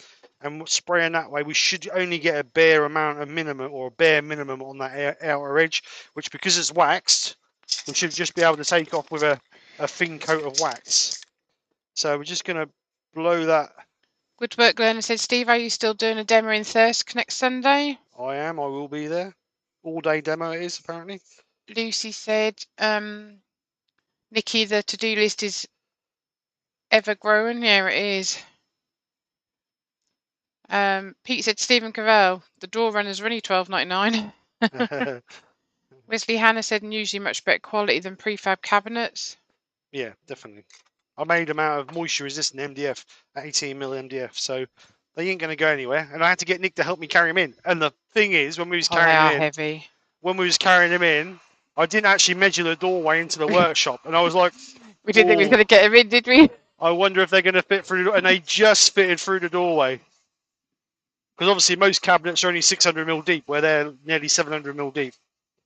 And spraying that way, we should only get a bare amount of minimum, or a bare minimum on that outer edge, which, because it's waxed, we should just be able to take off with a thin coat of wax. So we're just going to blow that. Woodwork Learner said, Steve, are you still doing a demo in Thirsk next Sunday? I will be there. All day demo it is, apparently. Lucy said, Nikki, the to-do list is ever growing. Yeah, it is. Pete said, Stephen Cavell, the door runners are only $12.99. Wesley Hannah said, and usually much better quality than prefab cabinets. Yeah, definitely. I made them out of moisture resistant MDF, 18mm MDF, so they ain't going to go anywhere. And I had to get Nick to help me carry them in. And the thing is, when we was They carrying are them in, heavy. I didn't actually measure the doorway into the workshop, and I was like, We didn't think we was going to get them in, did we? I wonder if they're going to fit through. And they just fitted through the doorway. Because obviously most cabinets are only 600mm deep, where they're nearly 700mm deep.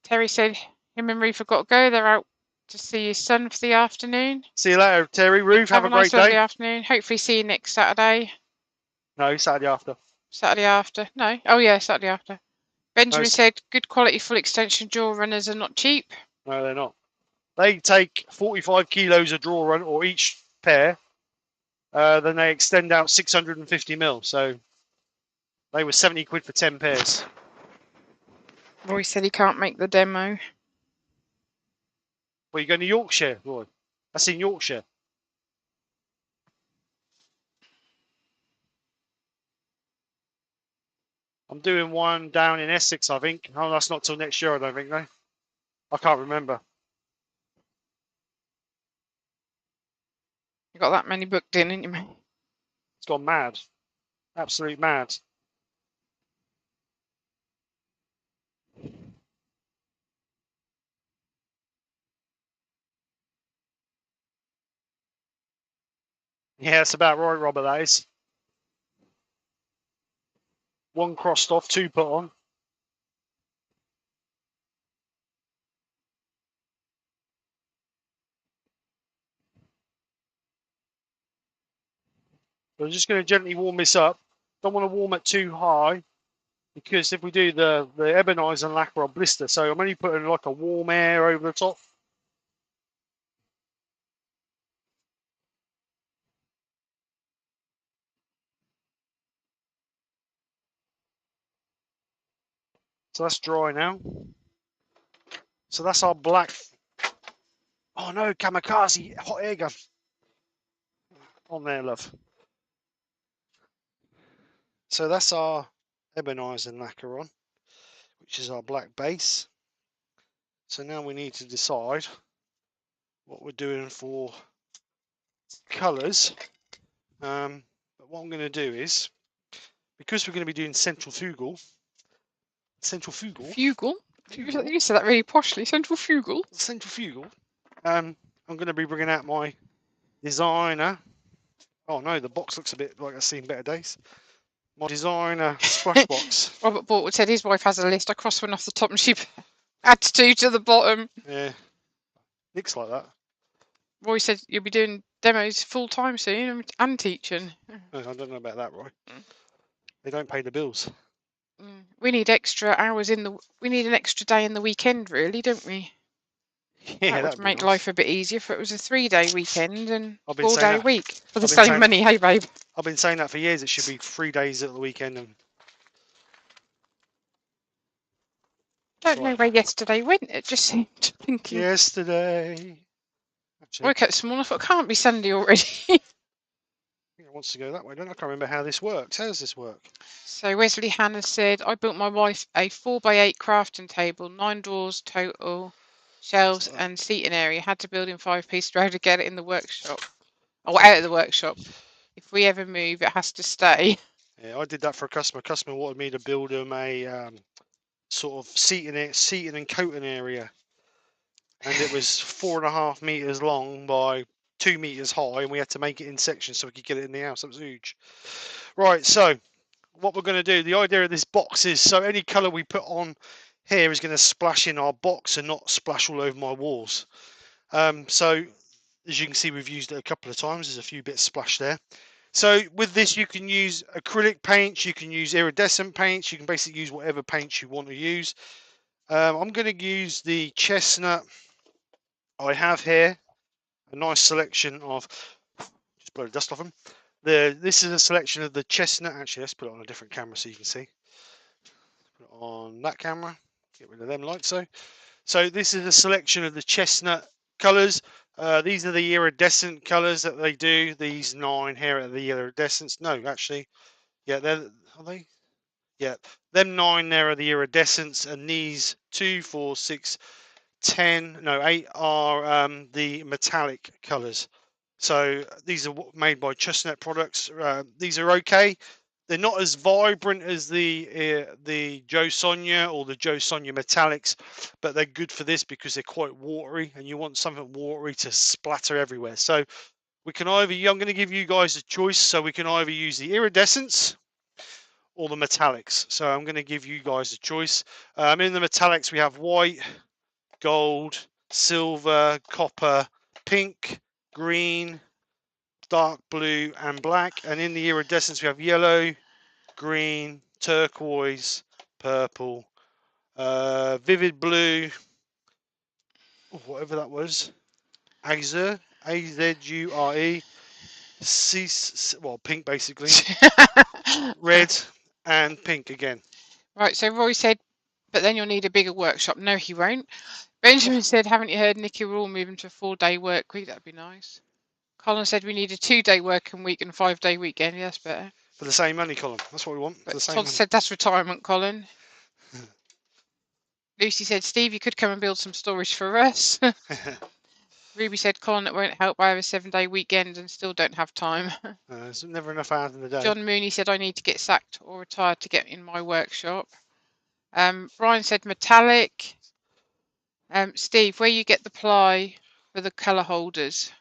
Terry said him and Ruth have got to go. They're out to see his son for the afternoon. See you later, Terry. Ruth, have a nice great day. Afternoon. Hopefully see you next Saturday. No, Saturday after. Saturday after. No. Oh, yeah, Saturday after. Benjamin said, good quality full extension draw runners are not cheap. No, they're not. They take 45 kilos of draw run, or each pair. Then they extend out 650mm. So they were 70 quid for 10 pairs. Roy said he can't make the demo. Well, you're going to Yorkshire, Roy. That's in Yorkshire. I'm doing one down in Essex, I think. Oh, that's not till next year, I don't think, though. I can't remember. You got that many booked in, haven't you, mate? It's gone mad. Absolute mad. Yeah, that's about right, Robert, that is. One crossed off, two put on. We're just going to gently warm this up. Don't want to warm it too high, because if we do, the ebonize and lacquer on blister. So I'm only putting like a warm air over the top. So that's dry now. So that's our black. Oh no, kamikaze hot air gun on there, love. So that's our ebonizer lacquer on, which is our black base. So now we need to decide what we're doing for colours. But what I'm going to do is, because we're going to be doing centrifugal. Fugal? You said that really poshly. Centrifugal. I'm going to be bringing out my designer. Oh no, the box looks a bit like I've seen better days. My designer splash box. Robert Bortwood said his wife has a list. I crossed one off the top and she adds 2 to the bottom. Yeah, looks like that. Roy said you'll be doing demos full time soon and teaching. I don't know about that, Roy. They don't pay the bills. We need extra hours we need an extra day in the weekend, really, don't we? Yeah, that would make life a bit easier if it was a 3-day weekend and 4-day week for the same money, hey babe? I've been saying that for years. It should be 3 days at the weekend. And don't know where yesterday went. It just seemed thinking. Yesterday. Actually, woke up this morning. I thought it can't be Sunday already. I think it wants to go that way. Don't I? Can't remember how this works. How does this work? So Wesley Hannah said, I built my wife a 4x8 crafting table, 9 doors total, shelves and seating area. Had to build in 5 pieces to get it in the workshop. Or out of the workshop. If we ever move, it has to stay. Yeah, I did that for a customer. A customer wanted me to build them a sort of seating and coating area. And it was 4.5 meters long by 2 meters high, and we had to make it in sections so we could get it in the house. That was huge. Right, so what we're going to do, the idea of this box is, so any colour we put on here is going to splash in our box and not splash all over my walls. So as you can see, we've used it a couple of times. There's a few bits splashed there. So with this, you can use acrylic paints, you can use iridescent paints, you can basically use whatever paints you want to use. I'm going to use the chestnut. I have here a nice selection of, just blow the dust off them. This is a selection of the chestnut. Actually, let's put it on a different camera so you can see. Put it on that camera. Get rid of them lights. So this is a selection of the chestnut colours. These are the iridescent colours that they do. These 9 here are the iridescents. No, actually, yeah, are they? Yeah, them 9 there are the iridescents, and these 2, 4, 6, 10, no, 8 are the metallic colours. So these are made by Chestnut Products. These are okay. They're not as vibrant as the Joe Sonia or the Joe Sonia Metallics, but they're good for this because they're quite watery, and you want something watery to splatter everywhere. So we can either, I'm going to give you guys a choice, so we can either use the iridescents or the metallics. So I'm going to give you guys a choice. In the metallics we have white, gold, silver, copper, pink, green, dark blue and black. And in the iridescence we have yellow, green, turquoise, purple, vivid blue, whatever that was, azure, azure, well, pink basically, red and pink again. Right, so Roy said, but then you'll need a bigger workshop. No, he won't. Benjamin said, haven't you heard, Nikki, we're all moving to a 4-day work week. That'd be nice. Colin said we need a 2-day working week and a 5-day weekend. Yeah, that's better. For the same money, Colin. That's what we want. But for the same Todd money. said that's retirement, Colin. Lucy said, Steve, you could come and build some storage for us. Ruby said, Colin, it won't help. I have a 7-day weekend and still don't have time. There's never enough hours in the day. John Mooney said, I need to get sacked or retired to get in my workshop. Brian said metallic. Steve, where you get the ply for the colour holders?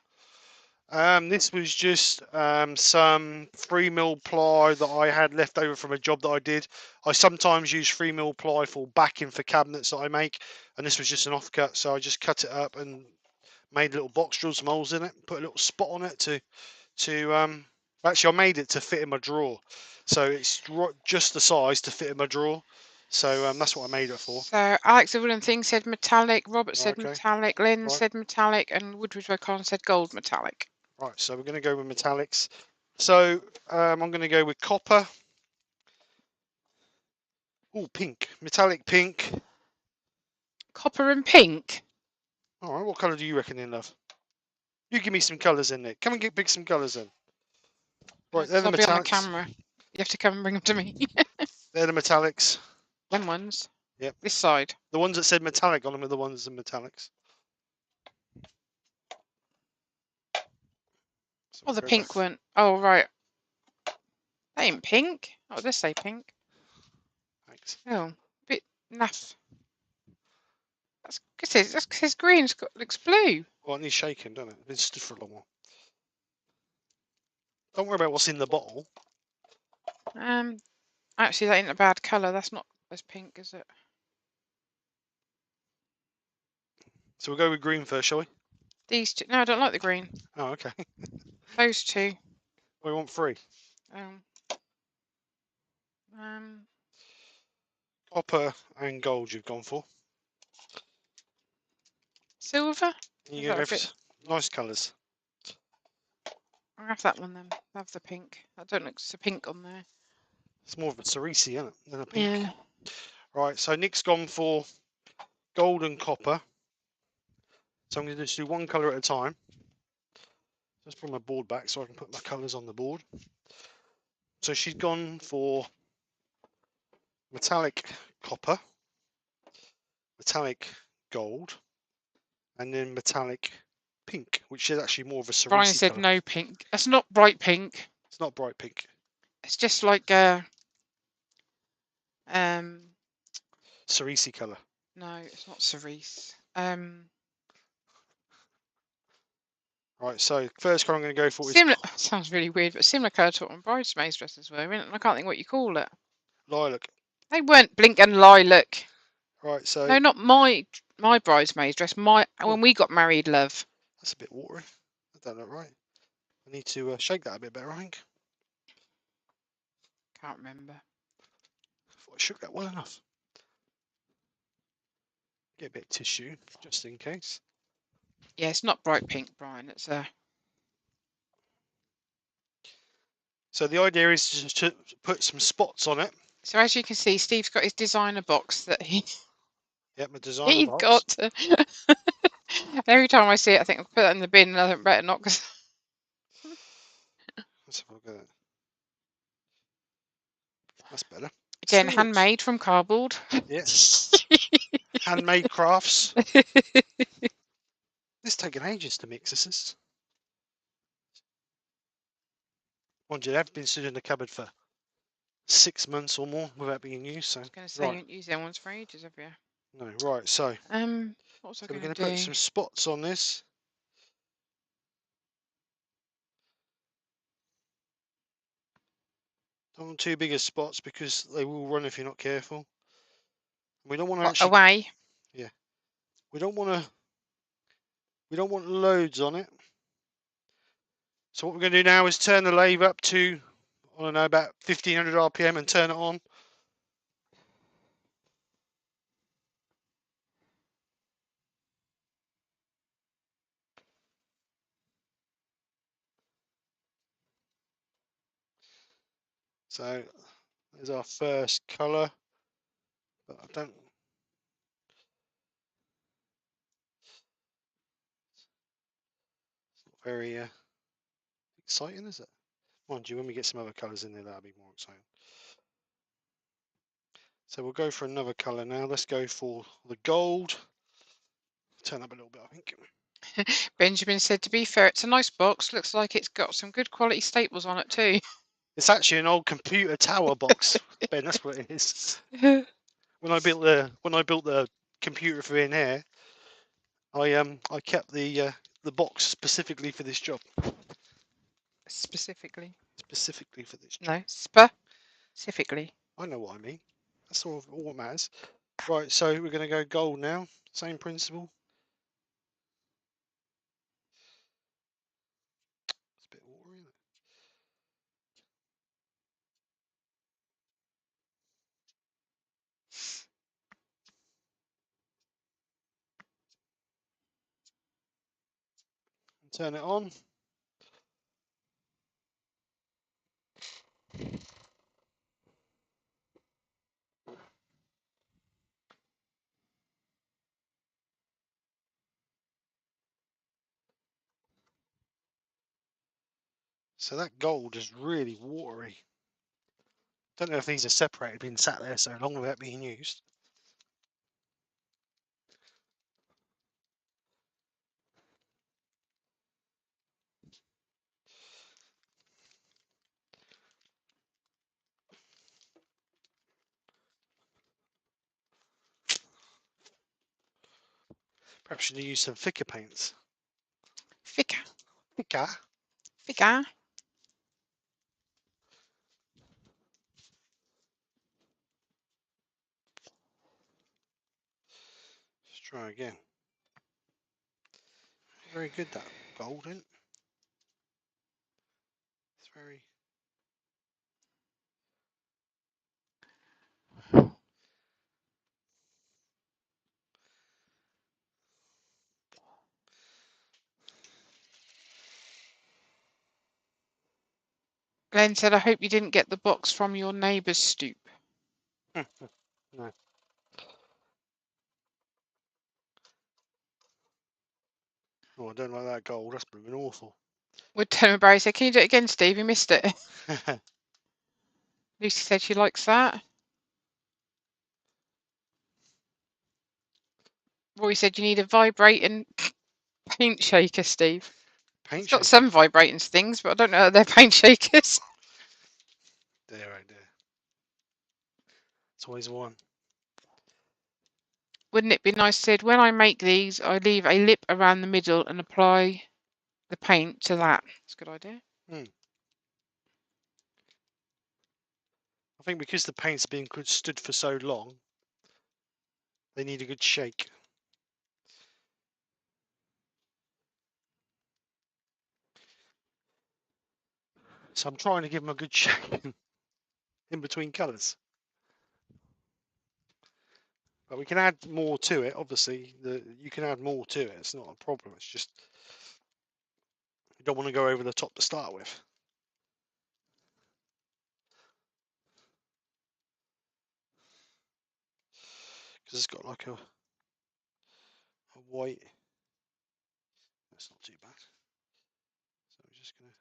This was just some 3mm ply that I had left over from a job that I did. I sometimes use 3mm ply for backing for cabinets that I make, and this was just an offcut, so I just cut it up and made a little box, drilled some holes in it, put a little spot on it to actually I made it to fit in my drawer, so it's just the size to fit in my drawer. So that's what I made it for. So Alex the Wooden Thing said metallic, Robert said metallic, Len said metallic, and Woodridge O'Connor said gold metallic. Right, so we're going to go with metallics. So I'm going to go with copper. Oh, pink, metallic pink. Copper and pink. All right, what colour do you reckon in, love? You give me some colours in there. Come and pick some colours in. Right, they're Because the I'll be on the metallics. camera. You have to come and bring them to me. They're the metallics. Them ones. Yep. This side. The ones that said metallic on them are the ones in metallics. So Oh, the go pink back. one. Oh, right. They ain't pink. Oh, this say pink. Thanks. Oh, bit naff. That's because green. Looks blue. Well, it needs shaking, doesn't it? It's been stood for a long while. Don't worry about what's in the bottle. Actually, that ain't a bad colour. That's not as pink, is it? So we'll go with green first, shall we? These two. No, I don't like the green. Oh, okay. Those two. We want 3. Copper and gold you've gone for. Silver. You go for nice colours. I'll have that one then. I'll have the pink. That don't look so pink on there. It's more of a cerise, isn't it, than a pink? Yeah. Right, so Nick's gone for gold and copper. So I'm going to just do one colour at a time. Just put my board back so I can put my colours on the board. So she's gone for metallic copper, metallic gold, and then metallic pink, which is actually more of a Brian cerise said colour. no pink. That's not bright pink. It's not bright pink. It's just like Cerise colour. no, it's not cerise. Right, so first colour I'm going to go for Similar. Sounds really weird, but similar colour to what my bridesmaids dresses were. I can't think what you call it. lilac. They weren't blink and lilac. Right, so No, not my bridesmaids dress. When we got married, love. that's a bit watery. That don't look right. I need to shake that a bit better, I think. Can't remember. I thought I shook that well enough. Get a bit of tissue, just in case. Yeah, it's not bright pink, Brian. It's So the idea is just to put some spots on it. So as you can see, Steve's got his designer box that Yep, my designer he's box. got. Every time I see it, I think I'll put that in the bin, and I think better not because. Let's have a look at that. That's better. Again, Still looks- handmade from cardboard. Yeah. Handmade crafts. It's taken ages to mix this. Mind you, they've been stood in the cupboard for 6 months or more without being used. So I was going to say, you right. haven't used them ones for ages, have you? No, right. So What was I we're going going to to do? put some spots on this. Don't want too big of spots because they will run if you're not careful. We don't want to actually. Away. Yeah. We don't want to. We don't want loads on it. So what we're going to do now is turn the lathe up to, I don't know, about 1500 RPM and turn it on. So there's our first colour, but I don't. It's not very exciting, is it? Mind you, when we get some other colours in there, that'll be more exciting. So we'll go for another colour now. Let's go for the gold. Turn up a little bit, I think. Benjamin said, to be fair, it's a nice box. Looks like it's got some good quality staples on it too. It's actually an old computer tower box, Ben. That's what it is. When I built the computer for in here, I kept the box specifically for this job. Specifically. Specifically for this job. No, specifically. I know what I mean. That's all what matters. Right, so we're going to go gold now. Same principle. It's a bit watery, isn't it? Turn it on. So that gold is really watery. Don't know if these are separated, been sat there so long without being used. Perhaps you need to use some thicker paints. Thicker. Thicker? Thicker. Let's try again. Very good, that gold, isn't it? It's very... Glenn said, I hope you didn't get the box from your neighbour's stoop. No. Oh, I don't like that gold. That's blooming awful. Woodturning Barry said, can you do it again, Steve? You missed it. Lucy said she likes that. Roy said you need a vibrating paint shaker, Steve. Paint It's shaker. got some vibrating things, but I don't know if they're paint shakers. There, right there. It's always one. Wouldn't it be nice, said, when I make these, I leave a lip around the middle and apply the paint to that. That's a good idea. I think because the paint's been stood for so long, they need a good shake. So I'm trying to give them a good shake in between colours. But we can add more to it, obviously. You can add more to it, it's not a problem. It's just you don't want to go over the top to start with. Because it's got like a white. That's not too bad. So we're just going to...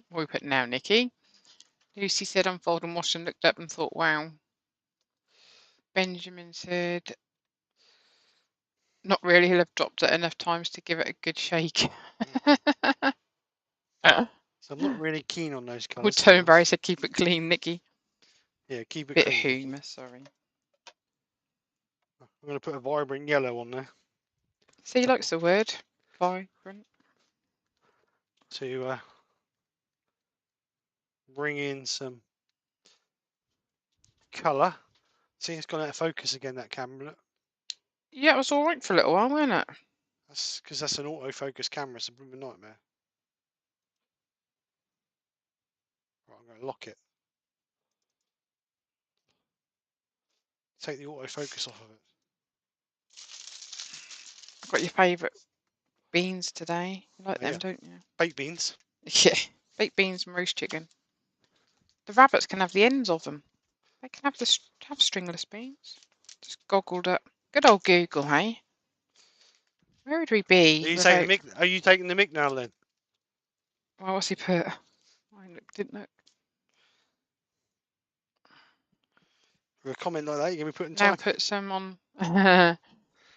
What we put now, Nikki? Lucy said, unfold and wash, and looked up and thought, wow. Benjamin said, not really, he'll have dropped it enough times to give it a good shake. So I'm not really keen on those colours. Woodturning Barry said, keep it clean, Nikki. Yeah, keep it Bit clean. of humour, sorry. I'm going to put a vibrant yellow on there. So he likes the word vibrant. To bring in some colour. See, it's gone out of focus again, that camera. Look. Yeah, it was all right for a little while, wasn't it? That's because that's an autofocus camera. It's a blooming nightmare. Right, I'm going to lock it. Take the autofocus off of it. I've got your favourite beans today. You like Oh, them, yeah. don't you? Baked beans. Yeah, baked beans and roast chicken. The rabbits can have the ends of them. They can have stringless beans. Just goggled up. Good old Google, hey? Where would we be Are you without... taking the mic? Are you taking the mic now then? Well, what's he put? I didn't look. For a comment like that, you're going to be putting Now time. put some on.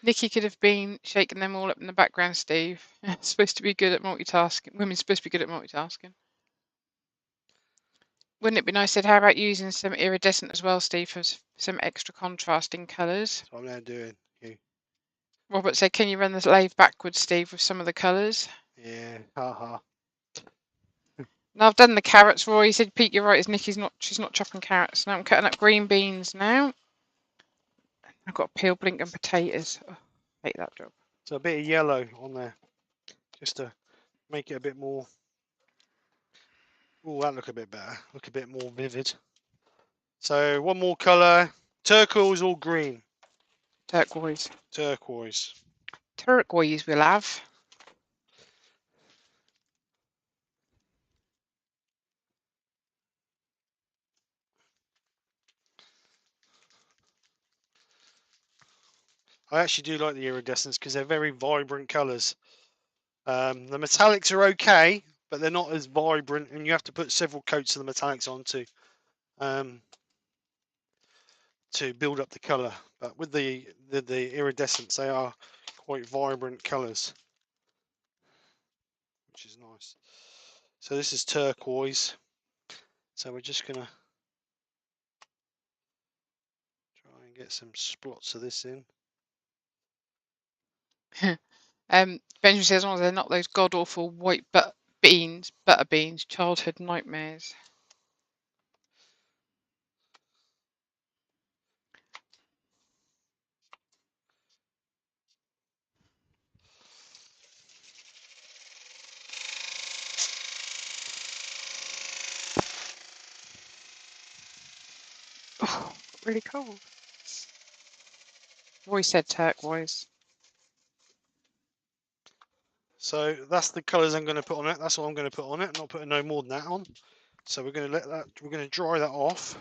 Nikki could have been shaking them all up in the background, Steve. Supposed to be good at multitasking. Women's supposed to be good at multitasking. Wouldn't it be nice, said, how about using some iridescent as well, Steve, for some extra contrasting colours? That's what I'm now doing. Robert said, can you run the lathe backwards, Steve, with some of the colours? Yeah, haha. Now I've done the carrots, Roy. He said, Pete, you're right, she's not chopping carrots. Now I'm cutting up green beans now. I've got to peel blinking potatoes. Oh, I hate that job. So a bit of yellow on there, just to make it a bit more. Oh, that look a bit better. Look a bit more vivid. So one more colour. Turquoise or green? Turquoise. Turquoise. Turquoise we'll have. I actually do like the iridescents because they're very vibrant colours. The metallics are okay, but they're not as vibrant, and you have to put several coats of the metallics on to build up the colour. But with the iridescents, they are quite vibrant colours, which is nice. So this is turquoise. So we're just gonna try and get some splots of this in. Benjamin says, as long as they're not those god awful white butter beans, childhood nightmares. Oh, really cold. Roy said turquoise. So that's the colours I'm going to put on it. That's what I'm going to put on it. I'm not putting no more than that on. So we're going to dry that off.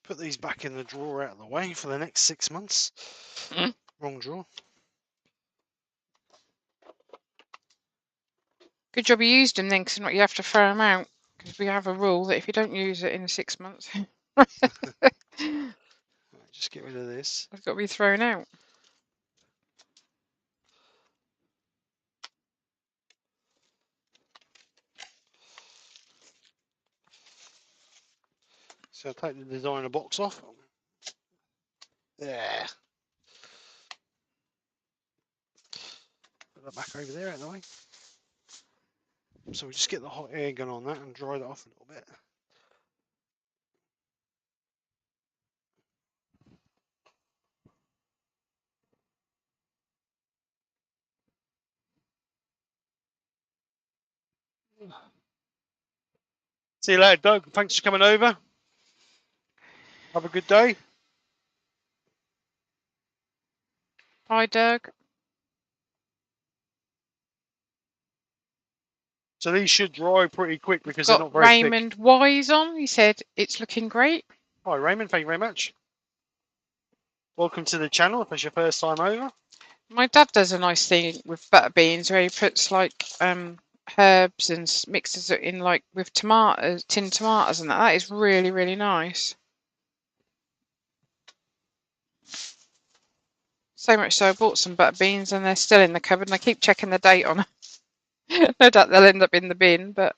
Put these back in the drawer out of the way for the next 6 months. Wrong drawer. Good job you used them then, because not you have to throw them out. Because we have a rule that if you don't use it in 6 months, Just get rid of this. it's got to be thrown out. So I'll take the designer box off. There. Put that back over there out of the way. So we just get the hot air gun on that and dry that off a little bit. See you later, Doug. Thanks for coming over. Have a good day. Bye, Doug. So these should dry pretty quick because they're Got not very thick. Raymond Wise on. He said it's looking great. Hi, Raymond. Thank you very much. Welcome to the channel if it's your first time over. My dad does a nice thing with butter beans where he puts like herbs and mixes it in like with tomatoes, tinned tomatoes, and that is really, really nice. So much so I bought some butter beans and they're still in the cupboard and I keep checking the date on them. No doubt they'll end up in the bin, but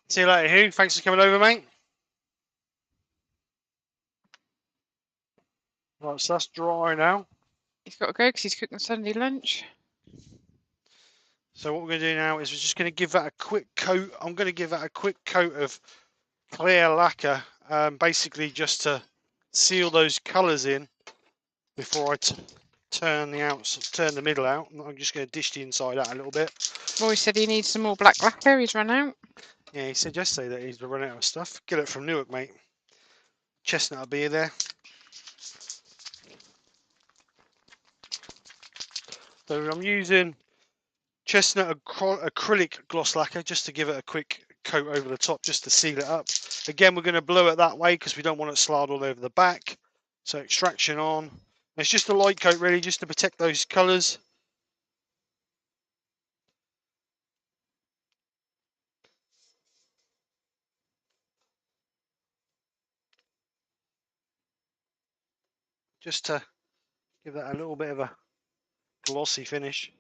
See you later, Hugh. Thanks for coming over, mate. Right, so that's dry now. he's got to go because he's cooking Sunday lunch. So what we're going to do now is we're just going to give that a quick coat. I'm going to give that a quick coat of clear lacquer, basically just to seal those colours in before I turn the middle out. I'm just going to dish the inside out a little bit. Roy said he needs some more black lacquer. He's run out. Yeah, he said yesterday that he's run out of stuff. Get it from Newark, mate. Chestnut will be there. So I'm using chestnut acrylic gloss lacquer just to give it a quick coat over the top, just to seal it up. Again, we're going to blow it that way because we don't want it slide all over the back. So extraction on. It's just a light coat really, just to protect those colours. Just to give that a little bit of a glossy finish.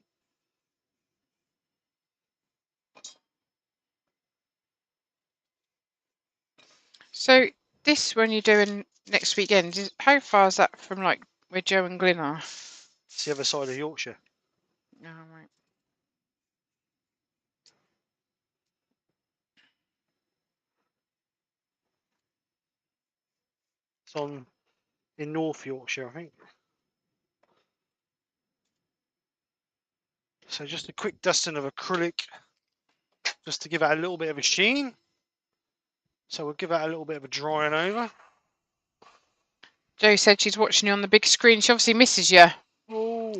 So this when you're doing next weekend, how far is that from like where Joe and Glyn are? It's the other side of Yorkshire. Oh, right. It's on in North Yorkshire, I think. So just a quick dusting of acrylic, just to give it a little bit of a sheen. So we'll give that a little bit of a drying over. Joe said she's watching you on the big screen. She obviously misses you. Oh,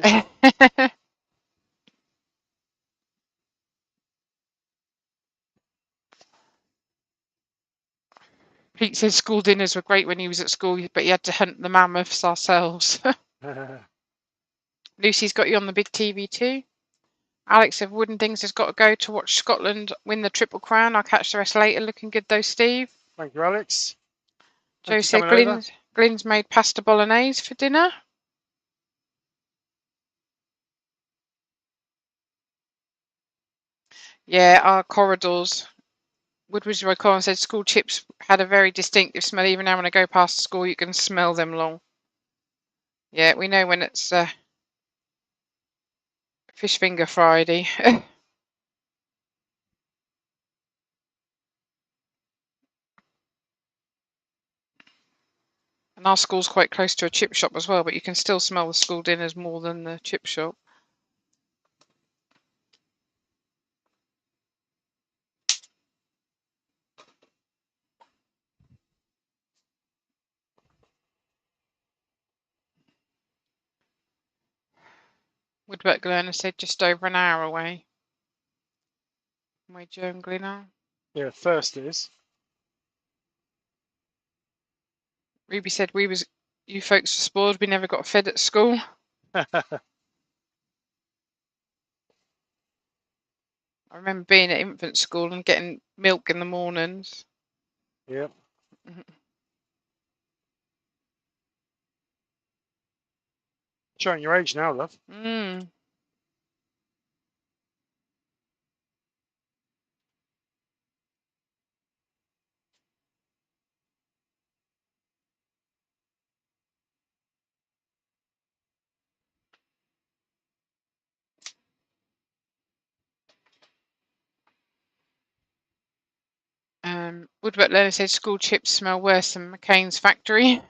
Pete said school dinners were great when he was at school, but he had to hunt the mammoths ourselves. Lucy's got you on the big TV too. Alex of Wooden Things has got to go to watch Scotland win the Triple Crown. I'll catch the rest later. Looking good though, Steve. thank you, Alex. Joe Thank you said coming over. Glyn's made pasta bolognese for dinner. Yeah, our corridors. Woodbridge Road Colin said school chips had a very distinctive smell. Even now when I go past school, you can smell them long. Yeah, we know when it's Fish Finger Friday. And our school's quite close to a chip shop as well, but you can still smell the school dinners more than the chip shop. Woodwork Glenna said just over an hour away. My Joe and Glyn are. Yeah, first it is. Ruby said you folks were spoiled. We never got fed at school. I remember being at infant school and getting milk in the mornings. Yep. Showing your age now, love. Woodwork Learner said school chips smell worse than McCain's factory.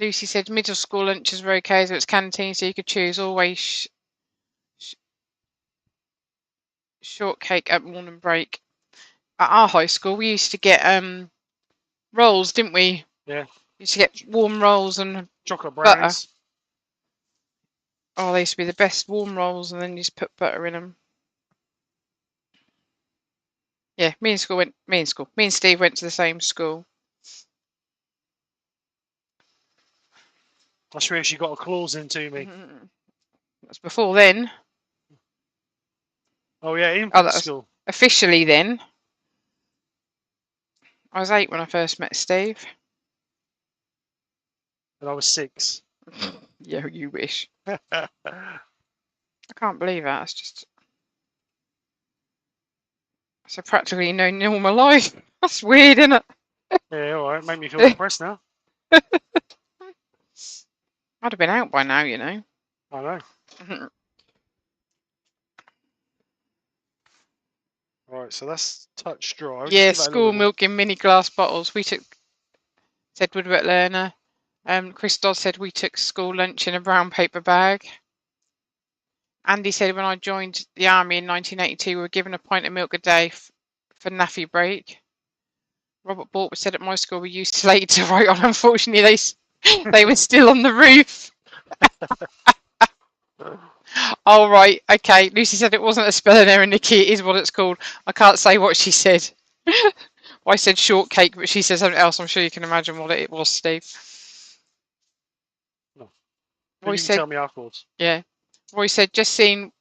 Lucy said middle school lunches were okay, so it's canteen, so you could choose always shortcake at morning break. At our high school, we used to get rolls, didn't we? Yeah. We used to get warm rolls and Chocolate butter. brownies. Oh, they used to be the best warm rolls, and then you just put butter in them. Yeah, me and Steve went to the same school. That's where she got a claws into me. That's before then. Oh yeah, infant that was school. officially then. I was 8 when I first met Steve. And I was 6. Yeah, you wish. I can't believe that. It's just so practically no normal life. That's weird, isn't it? Yeah, all right. Make me feel depressed now. I'd have been out by now, you know. I know. Right, so that's touch dry. Yeah, school milk in mini glass bottles. We took, said Woodwork Learner. Chris Dodd said we took school lunch in a brown paper bag. Andy said when I joined the army in 1982, we were given a pint of milk a day for naffy break. Robert Bortwood said at my school we used slate to write on. Unfortunately, they were still on the roof. Oh, right. Okay. Lucy said it wasn't a spelling error, Nikki. It is what it's called. I can't say what she said. I said shortcake, but she said something else. I'm sure you can imagine what it was, Steve. No. Roy you said, can tell me afterwards. Yeah. Roy said, just seen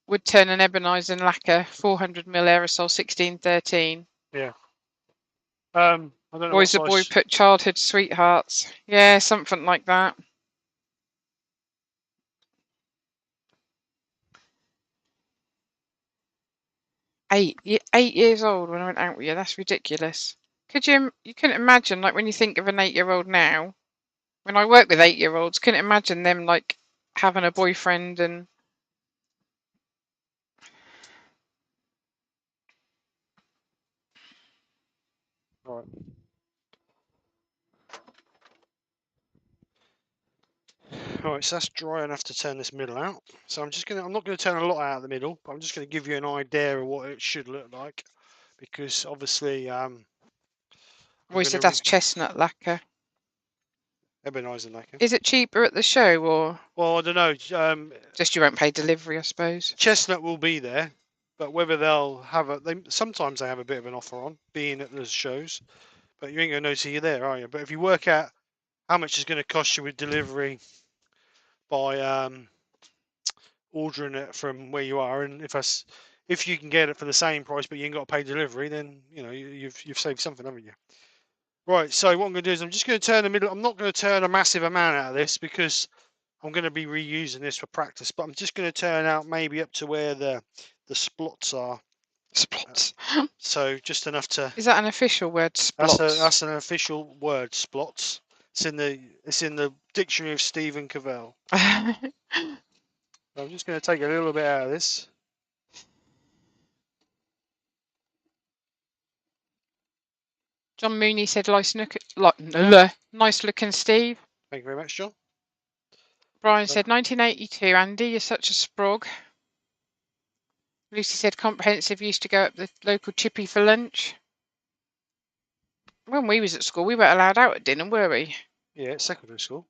Woodturn and Ebenezer lacquer, 400ml aerosol, 1613. Yeah. I don't know. Boy's the boy put childhood sweethearts. Yeah, something like that. 8 years old when I went out with you. That's ridiculous. You couldn't imagine, like, when you think of an 8-year-old now, when I work with 8-year-olds, couldn't imagine them, like, having a boyfriend and... Right. Alright, so that's dry enough to turn this middle out. So I'm not going to turn a lot out of the middle, but I'm just going to give you an idea of what it should look like. Because obviously, I'm We going said to that's chestnut lacquer. ebonizer lacquer. Is it cheaper at the show, or Well, I don't know. just you won't pay delivery, I suppose? Chestnut will be there, but whether they'll have sometimes they have a bit of an offer on being at the shows, but you ain't going to know till you're there, are you? But if you work out how much it's going to cost you with delivery by ordering it from where you are, and if you can get it for the same price but you ain't got to pay delivery, then you know you've saved something, haven't you? Right. So what I'm going to do is I'm just going to turn the middle. I'm not going to turn a massive amount out of this because I'm going to be reusing this for practice. But I'm just going to turn out maybe up to where the splots are. Splots. So just enough to. Is that an official word, splots? That's an official word, splots. It's in the dictionary of Stephen Cavell. I'm just going to take a little bit out of this. John Mooney said, nice looking Steve. Thank you very much, John. Brian said, 1982, Andy, you're such a sprog. Lucy said, comprehensive, used to go up the local chippy for lunch. When we was at school, we weren't allowed out at dinner, were we? Yeah, it's secondary school.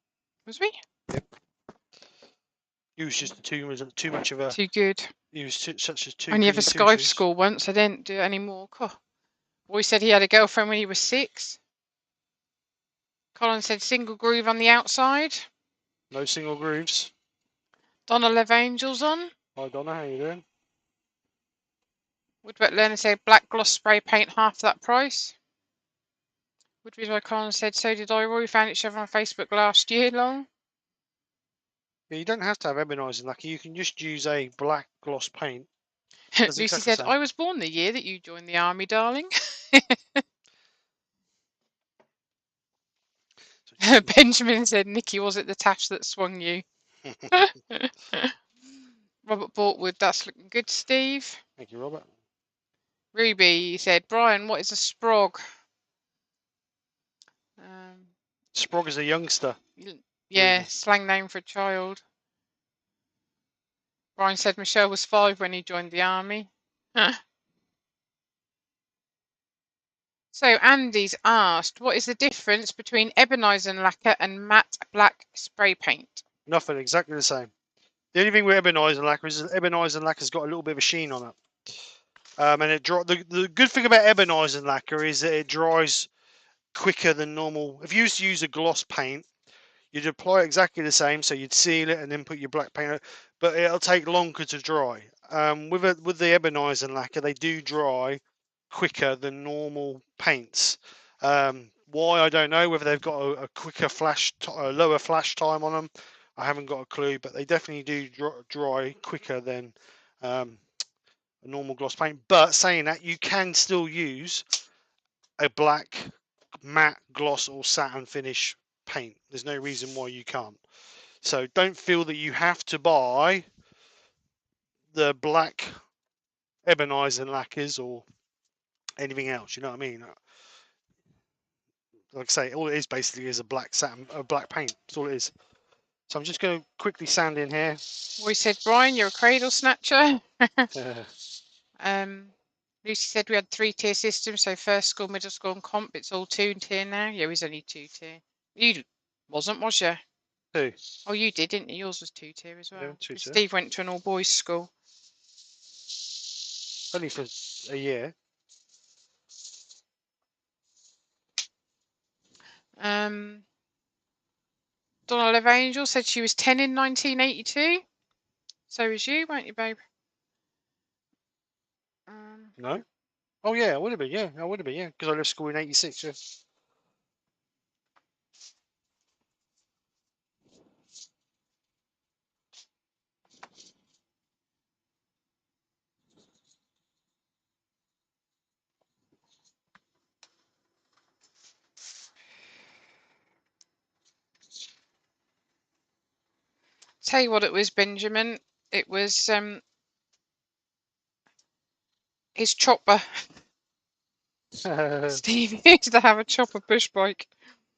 Was we? Yep. You was just too much of a. Too good. You was such a too. Only ever skived school once. I didn't do it anymore. Boy said he had a girlfriend when he was 6. Colin said single groove on the outside. No single grooves. Donna Lev Angels on. Hi Donna, how you doing? Woodwork Learner said black gloss spray paint half that price. Woodbridge by Colin said so did I. Roy found each other on Facebook last year long. Yeah, you don't have to have ebonizing lacquer. You can just use a black gloss paint. Lucy said, I was born the year that you joined the army, darling. Benjamin said, Nikki, was it the tash that swung you? Robert Bortwood, that's looking good, Steve. Thank you, Robert. Ruby said, Brian, what is a sprog? Sprog is a youngster. Yeah, Ruby. slang name for a child. Brian said Michelle was 5 when he joined the army. So Andy's asked, what is the difference between ebonizing lacquer and matte black spray paint? Nothing, exactly the same. The only thing with ebonizing lacquer is ebonizing lacquer's got a little bit of a sheen on it. And the good thing about ebonizing lacquer is that it dries quicker than normal. If you used to use a gloss paint, you'd apply exactly the same, so you'd seal it and then put your black paint on it, but it'll take longer to dry. With the ebonizing lacquer, they do dry quicker than normal paints. Why, I don't know. Whether they've got a quicker a lower flash time on them, I haven't got a clue. But they definitely do dry quicker than a normal gloss paint. But saying that, you can still use a black matte gloss or satin finish paint. There's no reason why you can't. So don't feel that you have to buy the black ebonizing lacquers or anything else. You know what I mean? Like I say, all it is basically is a black paint. That's all it is. So I'm just going to quickly sand in here. We said, Brian, you're a cradle snatcher. uh, Lucy said we had 3-tier system, so first school, middle school, and comp. It's all 2-tier now. Yeah, it was only 2-tier. You wasn't, was you? Who? Oh, you did, didn't you? Yours was 2-tier as well. Yeah, 2-tier. Steve went to an all-boys school. Only for a year. Donna Lev Angel said she was 10 in 1982. So was you, weren't you, babe? No. Oh yeah, I would have been. Yeah, I would have been. Yeah, because I left school in '86. Yeah. Tell you what it was, Benjamin. It was his chopper. Steve used to have a chopper push bike.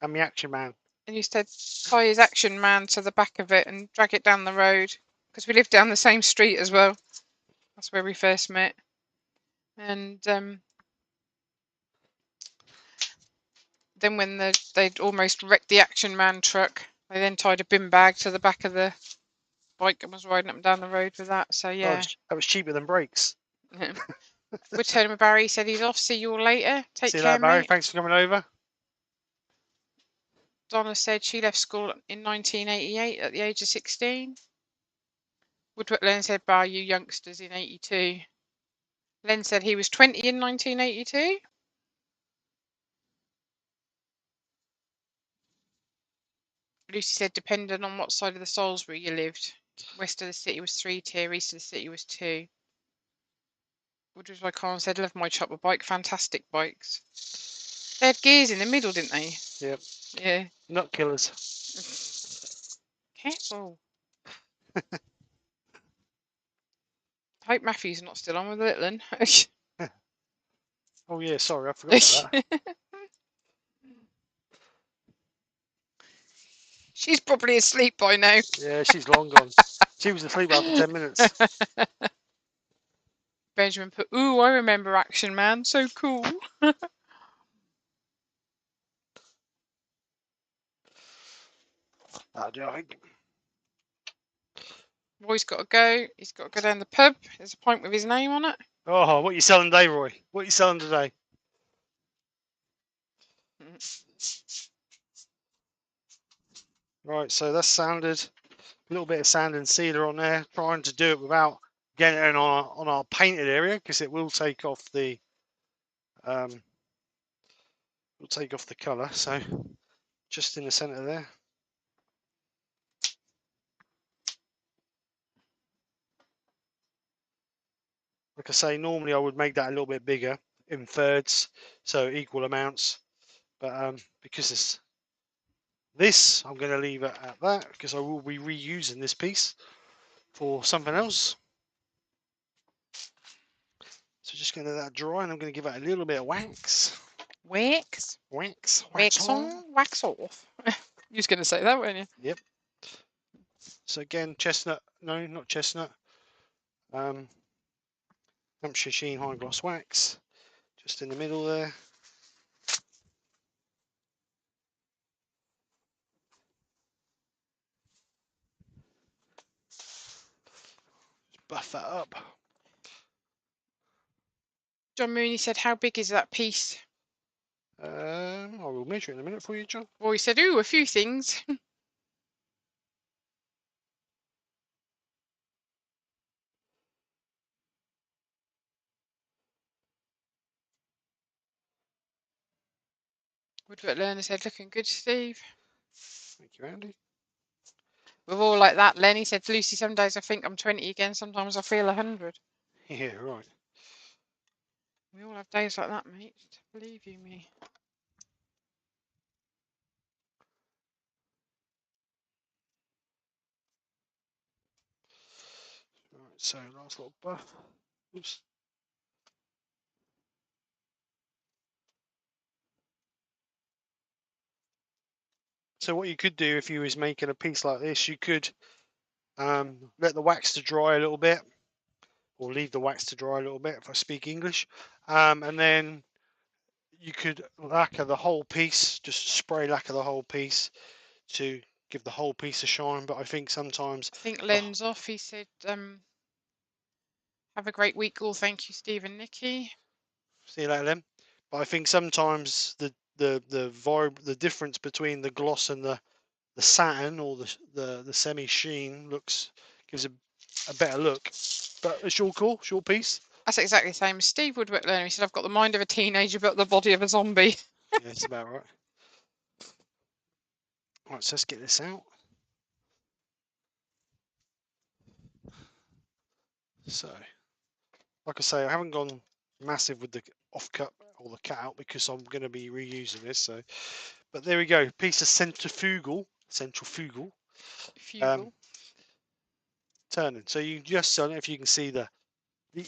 I'm the action man. And used to tie his action man to the back of it and drag it down the road. Because we lived down the same street as well. That's where we first met. And then when they'd almost wrecked the action man truck, they then tied a bin bag to the back of the bike and was riding up and down the road with that. So yeah. That was cheaper than brakes. Woodturning with Barry said he's off. See you all later. Take See you care, later, Barry. mate. Thanks for coming over. Donna said she left school in 1988 at the age of 16. Woodward Len said, bar you youngsters in 82. Len said he was 20 in 1982. Lucy said, depending on what side of the Salisbury you lived. West of the city was 3 tier, east of the city was 2. Woodward Icon said, love my chopper bike, fantastic bikes. They had gears in the middle, didn't they? Yep. Yeah. Nut killers. Careful. I hope Matthew's not still on with the little one. Oh yeah, sorry, I forgot about that. She's probably asleep by now. Yeah, she's long gone. She was asleep after 10 minutes. Benjamin put, ooh, I remember Action Man, so cool. Roy's got to go. He's got to go down the pub. There's a pint with his name on it. Oh, what are you selling today, Roy? What are you selling today? Right, so that's sanded. A little bit of sand and sealer on there. Trying to do it without getting it on our painted area because it will take off the colour. So just in the centre there. Like I say, normally I would make that a little bit bigger in thirds, so equal amounts. But because it's this, I'm going to leave it at that because I will be reusing this piece for something else. So just going to let that dry, and I'm going to give it a little bit of wax. Wax? Wax. Wax on, wax off. You was going to say that, weren't you? Yep. So again, chestnut. No, not chestnut. Hampshire Sheen high gloss wax. Just in the middle there. Just buff that up. John Mooney said, how big is that piece? I will measure it in a minute for you, John. Roy said, ooh, a few things. Woodward Learner said, looking good, Steve. Thank you, Andy. We're all like that. Lenny said, Lucy, some days I think I'm 20 again. Sometimes I feel 100. Yeah, right. We all have days like that, mate. Believe you me. Right, so last little buff. Oops. So what you could do if you was making a piece like this, you could let the wax to dry a little bit, or leave the wax to dry a little bit if I speak English, and then you could lacquer the whole piece, just spray lacquer the whole piece to give the whole piece a shine. But I think sometimes I think Len's off. He said, have a great week all. Thank you, Steve and Nikki. See you later, Len. But I think sometimes the difference between the gloss and the satin or the semi sheen gives a better look. But a short call, short piece. That's exactly the same as Steve Woodward Learner. He said, I've got the mind of a teenager, but the body of a zombie. Yeah, it's about right. Right, so let's get this out. So, like I say, I haven't gone massive with the offcut or the cut out because I'm going to be reusing this. So, but there we go. Piece of centrifugal. Fugal. turning. So you just, I don't know if you can see the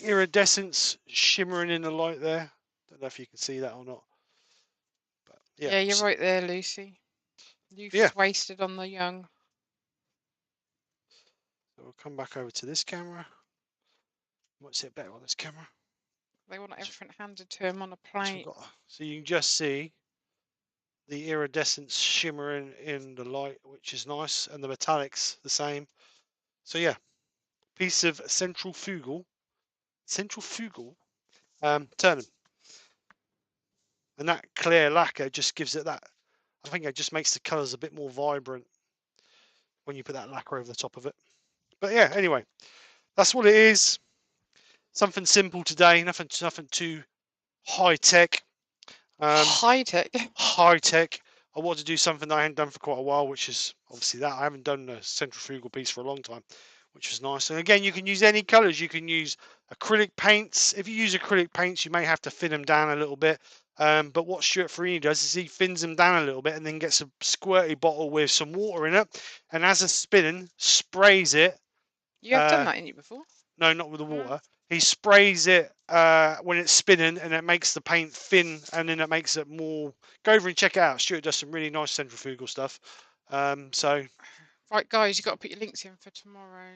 iridescence shimmering in the light there. Don't know if you can see that or not. But yeah, Yeah, you're right there, Lucy. Youth yeah. is wasted on the young. So we'll come back over to this camera. Might see it better on this camera. They want everything handed to them on a plate. So you can just see the iridescence shimmering in the light, which is nice, and the metallics the same. So yeah, piece of centrifugal, turning, and that clear lacquer just gives it that. I think it just makes the colours a bit more vibrant when you put that lacquer over the top of it. But yeah, anyway, that's what it is. Something simple today, nothing too high tech. High tech. High tech. I want to do something that I hadn't done for quite a while, which is obviously that I haven't done a centrifugal piece for a long time, which is nice. And again, you can use any colours. You can use acrylic paints. If you use acrylic paints, you may have to thin them down a little bit. But what Stuart Farini does is he thins them down a little bit and then gets a squirty bottle with some water in it, and as it's spinning, sprays it. You have done that in you before? No, not with the water. He sprays it when it's spinning, and it makes the paint thin, and then it makes it more. Go over and check it out. Stuart does some really nice centrifugal stuff. So Right, guys, you've got to put your links in for tomorrow.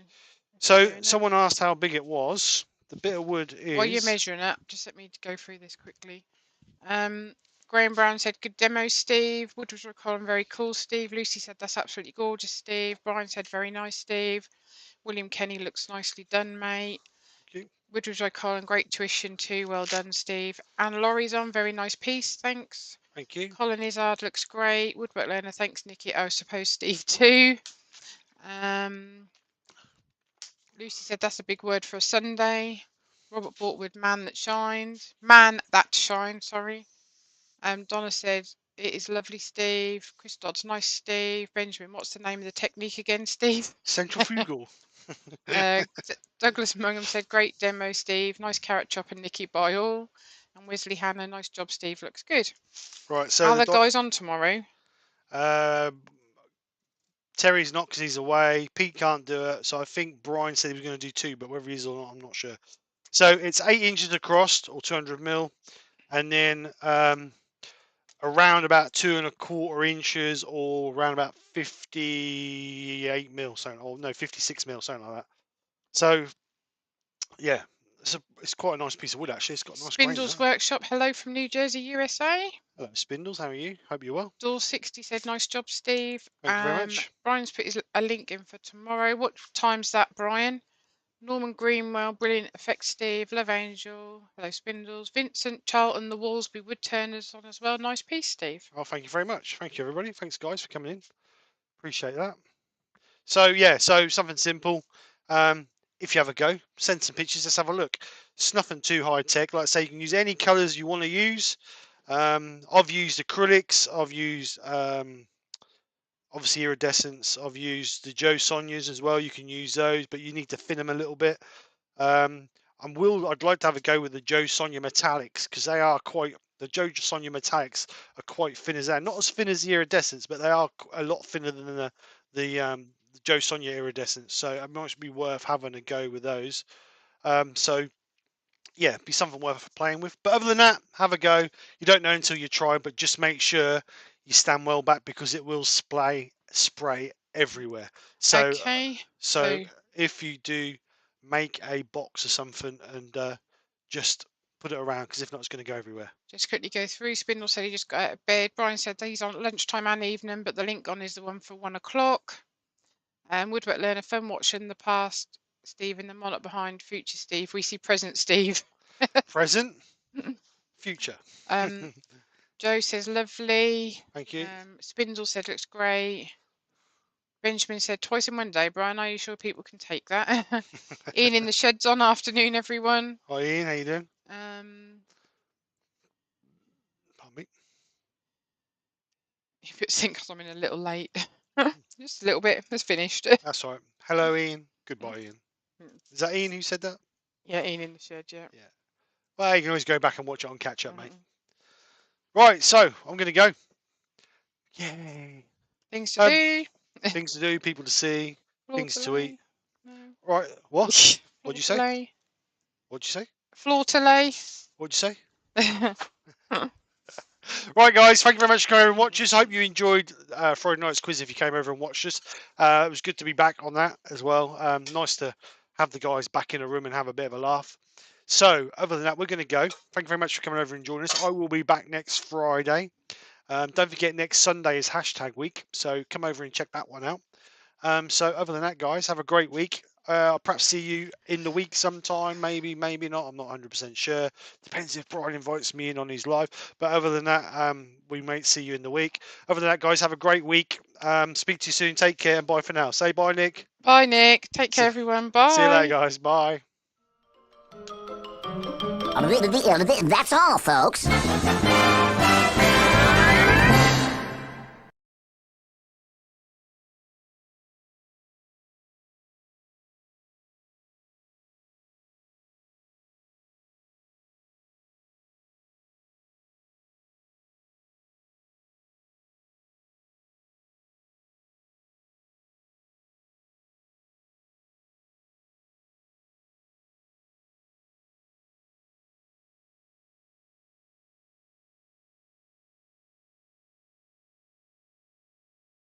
someone asked how big it was. The bit of wood is. While you're measuring it, just let me go through this quickly. Graham Brown said, good demo, Steve. Woodward Colin, very cool, Steve. Lucy said, that's absolutely gorgeous, Steve. Brian said, very nice, Steve. William Kenny looks nicely done, mate. Woodward Colin, great tuition too. Well done, Steve. And Laurie's on, very nice piece, thanks. Thank you. Colin Izzard looks great. Woodwork learner, thanks, Nikki. I suppose Steve too. Lucy said, that's a big word for a Sunday. Robert Bortwood, man that shines, sorry. Donna said, it is lovely, Steve. Chris Dodd's nice, Steve. Benjamin, what's the name of the technique again, Steve? Centrifugal. Douglas Mungham said, great demo, Steve. Nice carrot chop and Nikki by all. And Wesley Hannah, nice job, Steve. Looks good. Right, so are the guys on tomorrow? Terry's not because he's away. Pete can't do it. So I think Brian said he was going to do 2, but whether he is or not, I'm not sure. So it's 8 inches across or 200 mil. And then around about 2¼ inches or around about 58 mil, something, or no, 56 mil, something like that. So yeah, it's quite a nice piece of wood actually. It's got a nice Spindles Workshop, hello from New Jersey, USA. Hello Spindles, how are you? Hope you're well. Door60 said, nice job, Steve. Thank you very much. Brian's put a link in for tomorrow. What time's that, Brian? Norman Greenwell, brilliant effects, Steve. Love Angel, hello Spindles. Vincent Charlton, the Walsby Woodturners on as well. Nice piece, Steve. Oh, thank you very much. Thank you, everybody. Thanks, guys, for coming in. Appreciate that. So yeah, so something simple. If you have a go, send some pictures. Let's have a look. It's nothing too high tech. Like I say, you can use any colours you want to use. I've used acrylics. I've used obviously iridescence. I've used the Joe Sonias as well. You can use those, but you need to thin them a little bit. I'd like to have a go with the Joe Sonia metallics because they are quite. The Joe Sonia metallics are quite thin as that. Not as thin as the iridescence, but they are a lot thinner than the Joe Sonia iridescence. So it might be worth having a go with those. So yeah, be something worth playing with. But other than that, have a go. You don't know until you try, but just make sure you stand well back because it will spray everywhere. So okay. So if you do, make a box or something and just put it around because if not, it's going to go everywhere. Just quickly go through. Spindle said he just got out of bed. Brian said that he's on lunchtime and evening, but the link on is the one for 1 o'clock. Woodwork learner, fun watching the past, Steve, and the monarch behind future Steve. We see present Steve. Present, future. Joe says lovely. Thank you. Spindle said looks great. Benjamin said twice in one day. Brian, are you sure people can take that? Ian in the shed's on. Afternoon, everyone. Hi Ian, how you doing? Pardon me. If it's because I'm in a little late. Just a little bit. It's finished. That's all right. Hello Ian. Goodbye Ian. Is that Ian who said that? Yeah, Ian in the shed, yeah. Yeah. Well, you can always go back and watch it on catch up, mate. Right, so I'm going to go. Yay. Things to do. Things to do, people to see, things to eat. No. Right. What? What'd you say? Floor-to-lay. What'd you say? Floor-to-lay. What'd you say? Right, guys, thank you very much for coming over and watching us. I hope you enjoyed Friday night's quiz if you came over and watched us. It was good to be back on that as well. Nice to have the guys back in a room and have a bit of a laugh. So, other than that, we're going to go. Thank you very much for coming over and joining us. I will be back next Friday. Don't forget, next Sunday is hashtag week, so come over and check that one out. So, other than that, guys, have a great week. I'll perhaps see you in the week sometime, maybe not. I'm not 100% sure. Depends if Brian invites me in on his live. But other than that, we might see you in the week. Other than that, guys, have a great week. Speak to you soon. Take care and bye for now. Say bye, Nick. Bye, Nick. Take care, everyone. Bye. See you later, guys. Bye. That's all, folks.